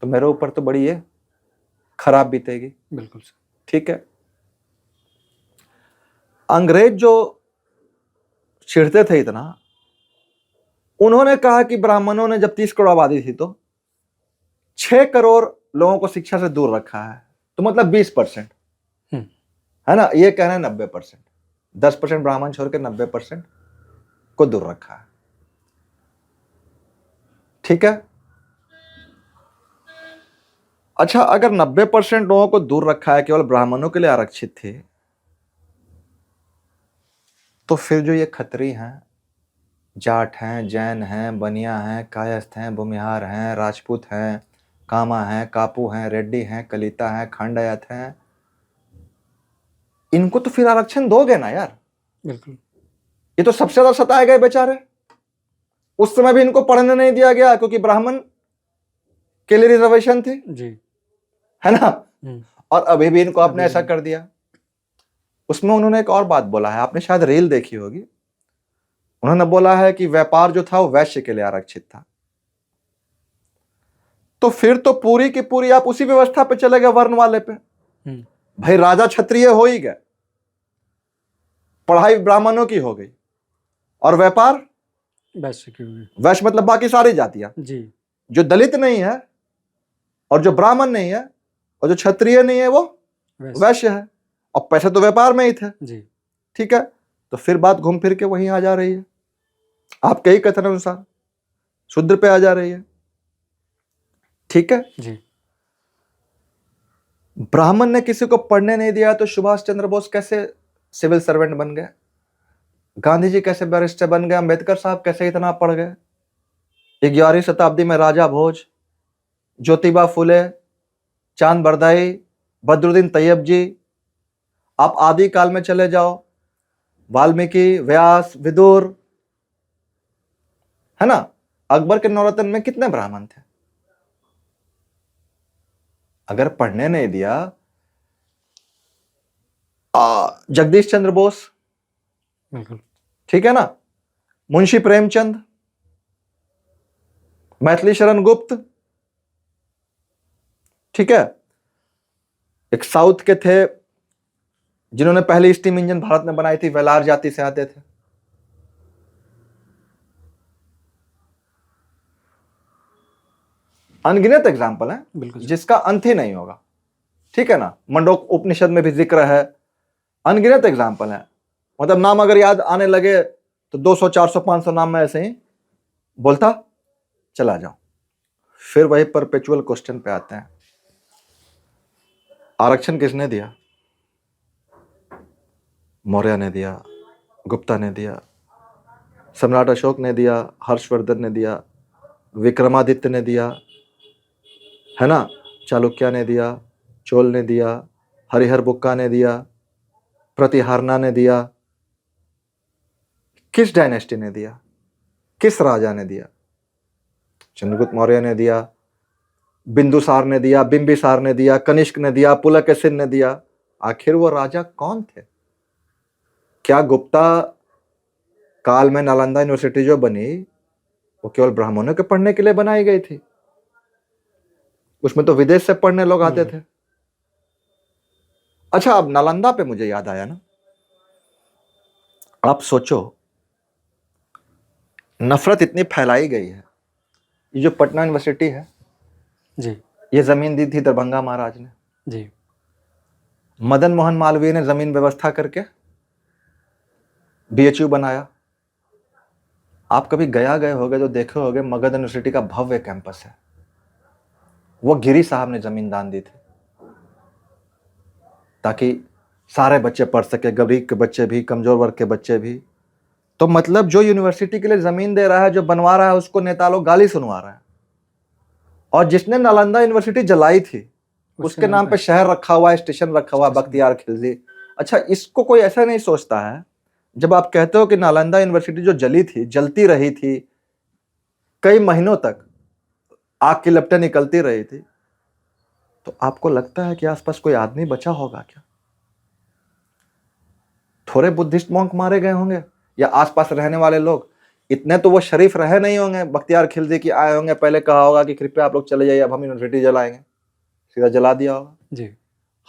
तो मेरे ऊपर तो बड़ी ये खराब बीतेगी। बिल्कुल सर। ठीक है। अंग्रेज जो चिढ़ते थे इतना, उन्होंने कहा कि ब्राह्मणों ने जब 30 करोड़ आबादी थी तो 6 करोड़ लोगों को शिक्षा से दूर रखा है, तो मतलब 20%, है ना। ये कह रहे हैं 90%, 10% ब्राह्मण छोड़ के 90% को दूर रखा है। ठीक है। अच्छा, अगर 90% लोगों को दूर रखा है, केवल ब्राह्मणों के लिए आरक्षित थे, तो फिर जो ये खत्री हैं, जाट हैं, जैन हैं, बनिया हैं, कायस्थ हैं, भूमिहार हैं, राजपूत हैं, कामा हैं, कापू हैं, रेड्डी हैं, कलिता हैं, खंडायत हैं, इनको तो फिर आरक्षण दोगे ना यार। बिल्कुल। ये तो सबसे ज्यादा सताए गए बेचारे। उस समय भी इनको पढ़ने नहीं दिया गया क्योंकि ब्राह्मण के लिए रिजर्वेशन थी, जी। है ना। और अभी भी इनको आपने ऐसा कर दिया। उसमें उन्होंने एक और बात बोला है, आपने शायद रील देखी होगी। उन्होंने बोला है कि व्यापार जो था वो वैश्य के लिए आरक्षित था। तो फिर तो पूरी की पूरी आप उसी व्यवस्था पे चले गए, वर्ण वाले पे। भाई राजा क्षत्रिय हो ही गए, पढ़ाई ब्राह्मणों की हो गई, और व्यापार वैश्य की हुई। वैश्य मतलब बाकी सारी जातियां जी। जो दलित नहीं है और जो ब्राह्मण नहीं है और जो क्षत्रिय नहीं है वो वैश्य है, और पैसे तो व्यापार में ही थे जी। ठीक है। तो फिर बात घूम फिर के वहीं आ जा रही है, आपके ही कथन अनुसार शूद्र पे आ जा रही है। ठीक है जी। ब्राह्मण ने किसी को पढ़ने नहीं दिया तो सुभाष चंद्र बोस कैसे सिविल सर्वेंट बन गए, गांधी जी कैसे बैरिस्टर बन गए, अंबेडकर साहब कैसे इतना पढ़ गए, 11वीं शताब्दी में राजा भोज, ज्योतिबा फुले, चांद बरदाई, बदरुद्दीन तैयब जी, आप आदि काल में चले जाओ, वाल्मीकि, व्यास, विदुर, है ना। अकबर के नौरतन में कितने ब्राह्मण थे। अगर पढ़ने नहीं दिया, जगदीश चंद्र बोस, बिल्कुल ठीक है ना, मुंशी प्रेमचंद, मैथिली शरण गुप्त, ठीक है, एक साउथ के थे जिन्होंने पहली स्टीम इंजन भारत में बनाई थी, वेलार जाति से आते थे। अनगिनत एग्जाम्पल है बिल्कुल जिसका अंत ही नहीं होगा, ठीक है ना। मंडोक उपनिषद में भी जिक्र है, अनगिनत एग्जाम्पल है। मतलब नाम अगर याद आने लगे तो 200 400 500 नाम में ऐसे ही बोलता चला जाऊं। फिर वही परपेचुअल क्वेश्चन पे आते हैं, आरक्षण किसने दिया? मौर्य ने दिया, गुप्ता ने दिया, सम्राट अशोक ने दिया, हर्षवर्धन ने दिया, विक्रमादित्य ने दिया, है ना, चालुक्य ने दिया, चोल ने दिया, हरिहर बुक्का ने दिया, प्रतिहारना ने दिया। किस डायनेस्टी ने दिया, किस राजा ने दिया? चंद्रगुप्त मौर्य ने दिया, बिंदुसार ने दिया, बिंबिसार ने दिया, कनिष्क ने दिया, पुलकेशिन ने दिया। आखिर वो राजा कौन थे? क्या गुप्ता काल में नालंदा यूनिवर्सिटी जो बनी वो केवल ब्राह्मणों के पढ़ने के लिए बनाई गई थी? उसमें तो विदेश से पढ़ने लोग आते थे। अच्छा, अब नालंदा पे मुझे याद आया ना, आप सोचो नफरत इतनी फैलाई गई है। ये जो पटना यूनिवर्सिटी है जी, ये जमीन दी थी दरभंगा महाराज ने जी, मदन मोहन मालवीय ने जमीन व्यवस्था करके बीएचयू बनाया। आप कभी गया गए होगे तो देखे होगे मगध यूनिवर्सिटी का भव्य कैंपस है, वो गिरी साहब ने जमीन दान दी थी ताकि सारे बच्चे पढ़ सके, गरीब के बच्चे भी, कमजोर वर्ग के बच्चे भी। तो मतलब जो यूनिवर्सिटी के लिए जमीन दे रहा है, जो बनवा रहा है, उसको नेता लोग गाली सुनवा रहा है। और जिसने नालंदा यूनिवर्सिटी जलाई थी उसके नाम पे शहर रखा हुआ है, स्टेशन रखा हुआ है, बख्तियार खिलजी। अच्छा, इसको कोई ऐसा नहीं सोचता है जब आप कहते हो कि नालंदा यूनिवर्सिटी जो जली थी, जलती रही थी कई महीनों तक, आग की लपटें निकलती रही थी, तो आपको लगता है कि आसपास कोई आदमी बचा होगा क्या? थोड़े बुद्धिस्ट मॉन्क मारे गए होंगे या आसपास रहने वाले लोग? इतने तो वो शरीफ रहे नहीं होंगे, बख्तियार खिलजी की आए होंगे, पहले कहा होगा कि कृपया आप लोग चले जाइए, अब हम यूनिवर्सिटी जलाएंगे, सीधा जला दिया होगा जी।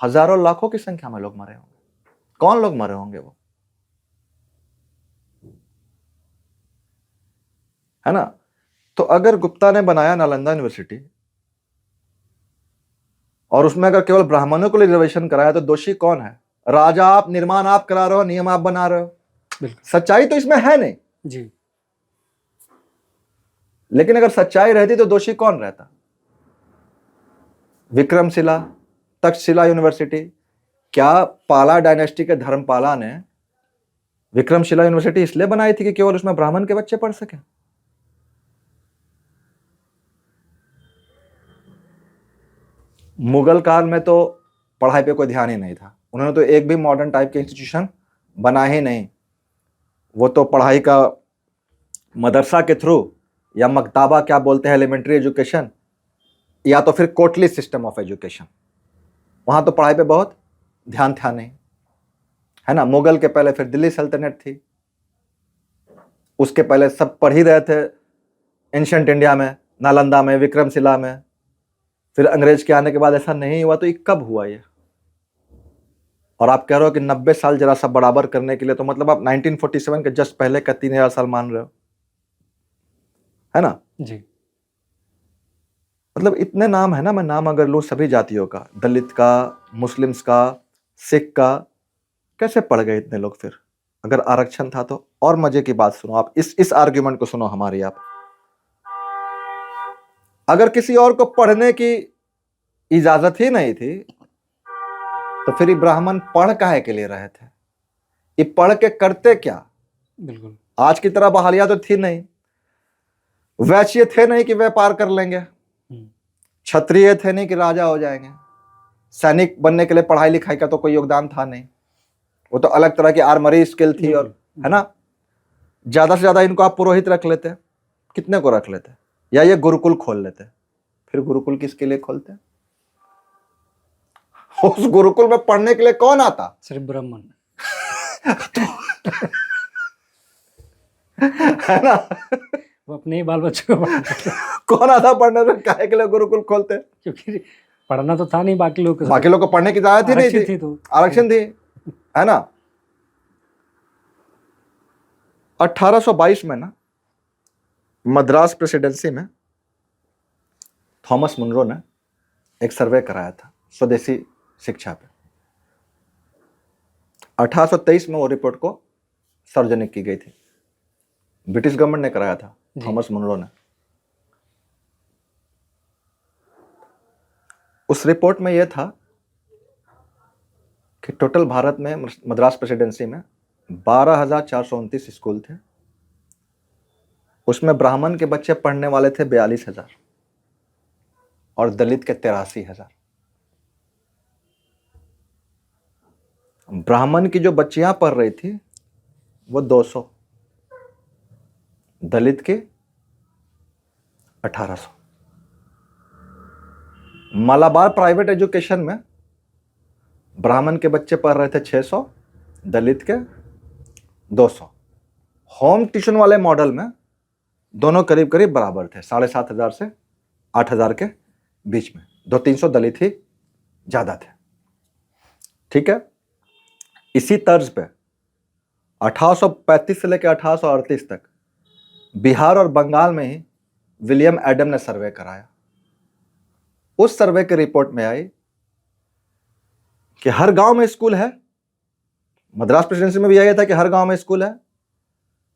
हजारों लाखों की संख्या में लोग मरे होंगे। कौन लोग मरे होंगे वो, है ना। तो अगर गुप्ता ने बनाया नालंदा यूनिवर्सिटी और उसमें अगर केवल ब्राह्मणों को रिजर्वेशन कराया तो दोषी कौन है? राजा आप, निर्माण आप करा रहे हो, नियम आप बना रहे हो। बिल्कुल सच्चाई तो इसमें है नहीं। जी, लेकिन अगर सच्चाई रहती तो दोषी कौन रहता? विक्रमशिला, तक्षशिला यूनिवर्सिटी, क्या पाला डायनेस्टी के धर्मपाला ने विक्रमशिला यूनिवर्सिटी इसलिए बनाई थी कि केवल उसमें ब्राह्मण के बच्चे पढ़ सके? मुगल काल में तो पढ़ाई पे कोई ध्यान ही नहीं था, उन्होंने तो एक भी मॉडर्न टाइप के इंस्टीट्यूशन बना ही नहीं। वो तो पढ़ाई का मदरसा के थ्रू या मकताबा क्या बोलते हैं, एलिमेंट्री एजुकेशन, या तो फिर कोटली सिस्टम ऑफ एजुकेशन, वहां तो पढ़ाई पे बहुत ध्यान था नहीं, है ना। मुगल के पहले फिर दिल्ली सल्तनत थी, उसके पहले सब पढ़ ही रहे थे एंशंट इंडिया में, नालंदा में, विक्रमशिला में। फिर अंग्रेज के आने के बाद ऐसा नहीं हुआ, तो ये कब हुआ ये? और आप कह रहे हो कि 90 साल जरा सा बराबर करने के लिए, तो मतलब आप 1947 के जस्ट पहले का 3000 साल मान रहे हो, है ना जी। मतलब इतने नाम है ना, मैं नाम अगर लूं सभी जातियों का, दलित का, मुस्लिम्स का, सिख का, कैसे पढ़ गए इतने लोग फिर? अगर आरक्षण था तो। और मजे की बात सुनो आप, इस आर्ग्यूमेंट को सुनो हमारी आप। अगर किसी और को पढ़ने की इजाजत ही नहीं थी तो फिर ये ब्राह्मण पढ़ काहे के लिए रहे थे? ये पढ़ के करते क्या? बिल्कुल। आज की तरह बहालिया तो थी नहीं, वैश्य थे नहीं कि व्यापार कर लेंगे, क्षत्रिय थे नहीं कि राजा हो जाएंगे, सैनिक बनने के लिए पढ़ाई लिखाई का तो कोई योगदान था नहीं, वो तो अलग तरह की आर्मरी स्किल थी। और है ना, ज्यादा से ज्यादा इनको आप पुरोहित रख लेते, कितने को रख लेते, या ये गुरुकुल खोल लेते। फिर गुरुकुल किसके लिए खोलते? उस गुरुकुल में पढ़ने के लिए कौन आता? सिर्फ ब्राह्मण। है ना, वो अपने ही बाल बच्चों को पढ़ाते। कौन आता पढ़ने से? काहे के लिए गुरुकुल खोलते? क्योंकि पढ़ना तो था नहीं, बाकी लोग को पढ़ने की इजाजत ही नहीं थी, तो आरक्षण थी, है ना। 1822 में ना मद्रास प्रेसिडेंसी में थॉमस मुनरो ने एक सर्वे कराया था स्वदेशी शिक्षा पे। 1823 में वो रिपोर्ट को सार्वजनिक की गई थी, ब्रिटिश गवर्नमेंट ने कराया था, थॉमस मुनरो ने। उस रिपोर्ट में यह था कि टोटल भारत में मद्रास प्रेसिडेंसी में 12,429 स्कूल थे, उसमें ब्राह्मण के बच्चे पढ़ने वाले थे 42,000 और दलित के 83,000। ब्राह्मण की जो बच्चियां पढ़ रही थी वो 200, दलित के 1800। मालाबार प्राइवेट एजुकेशन में ब्राह्मण के बच्चे पढ़ रहे थे 600, दलित के 200। होम ट्यूशन वाले मॉडल में दोनों करीब करीब बराबर थे, 7,500 से 8,000 के बीच में, 200-300 दलित ही ज्यादा थे। ठीक है, इसी तर्ज पे 1835 से लेकर 1838 तक बिहार और बंगाल में ही विलियम एडम ने सर्वे कराया। उस सर्वे की रिपोर्ट में आई कि हर गांव में स्कूल है, मद्रास प्रेसिडेंसी में भी यही था कि हर गांव में स्कूल है,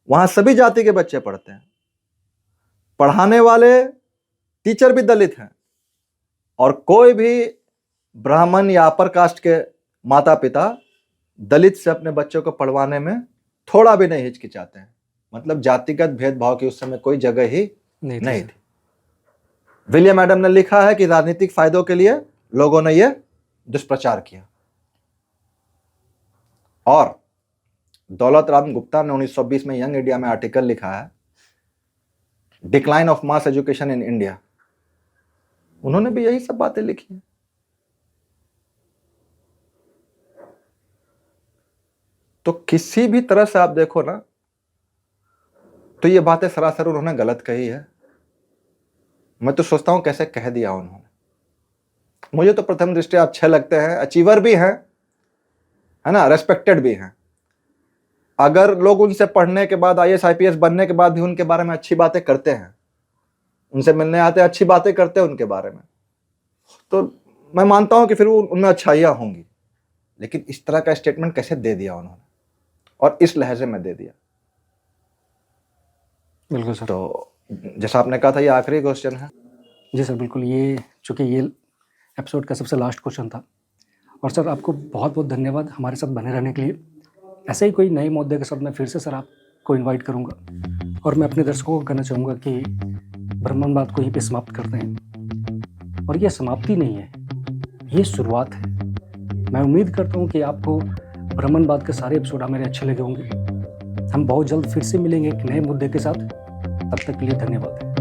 वहां सभी जाति के बच्चे पढ़ते हैं, पढ़ाने वाले टीचर भी दलित हैं, और कोई भी ब्राह्मण या अपर कास्ट के माता पिता दलित से अपने बच्चों को पढ़वाने में थोड़ा भी नहीं हिचकिचाते हैं। मतलब जातिगत भेदभाव की उस समय कोई जगह ही नहीं थी। विलियम एडम ने लिखा है कि राजनीतिक फायदों के लिए लोगों ने यह दुष्प्रचार किया। और दौलत राम गुप्ता ने 1920 में यंग इंडिया में आर्टिकल लिखा है, decline of mass education in India. उन्होंने भी यही सब बातें लिखी हैं। तो किसी भी तरह से आप देखो ना, तो ये बातें सरासर उन्होंने गलत कही है। मैं तो सोचता हूं कैसे कह दिया उन्होंने। मुझे तो प्रथम दृष्टया अच्छे लगते हैं, अचीवर भी हैं, है ना, रेस्पेक्टेड भी हैं। अगर लोग उनसे पढ़ने के बाद IAS IPS बनने के बाद भी उनके बारे में अच्छी बातें करते हैं, उनसे मिलने आते हैं, अच्छी बातें करते हैं उनके बारे में, तो मैं मानता हूं कि फिर वो उनमें अच्छाइयां होंगी। लेकिन इस तरह का स्टेटमेंट कैसे दे दिया उन्होंने, और इस लहजे में दे दिया। बिल्कुल सर। तो जैसा आपने कहा था ये आखिरी क्वेश्चन है। जी सर, बिल्कुल। ये चूँकि ये एपिसोड का सबसे लास्ट क्वेश्चन था, और सर आपको बहुत बहुत धन्यवाद हमारे साथ बने रहने के लिए। ऐसे ही कोई नए मुद्दे के साथ मैं फिर से सर आपको इनवाइट करूँगा, और मैं अपने दर्शकों को कहना चाहूँगा कि ब्रह्मांड को यहीं पे समाप्त करते हैं। और ये समाप्ति नहीं है, ये शुरुआत है। मैं उम्मीद करता हूँ कि आपको ब्रह्मांड के सारे एपिसोड मेरे अच्छे लगे होंगे। हम बहुत जल्द फिर से मिलेंगे एक नए मुद्दे के साथ। तब तक के लिए धन्यवाद।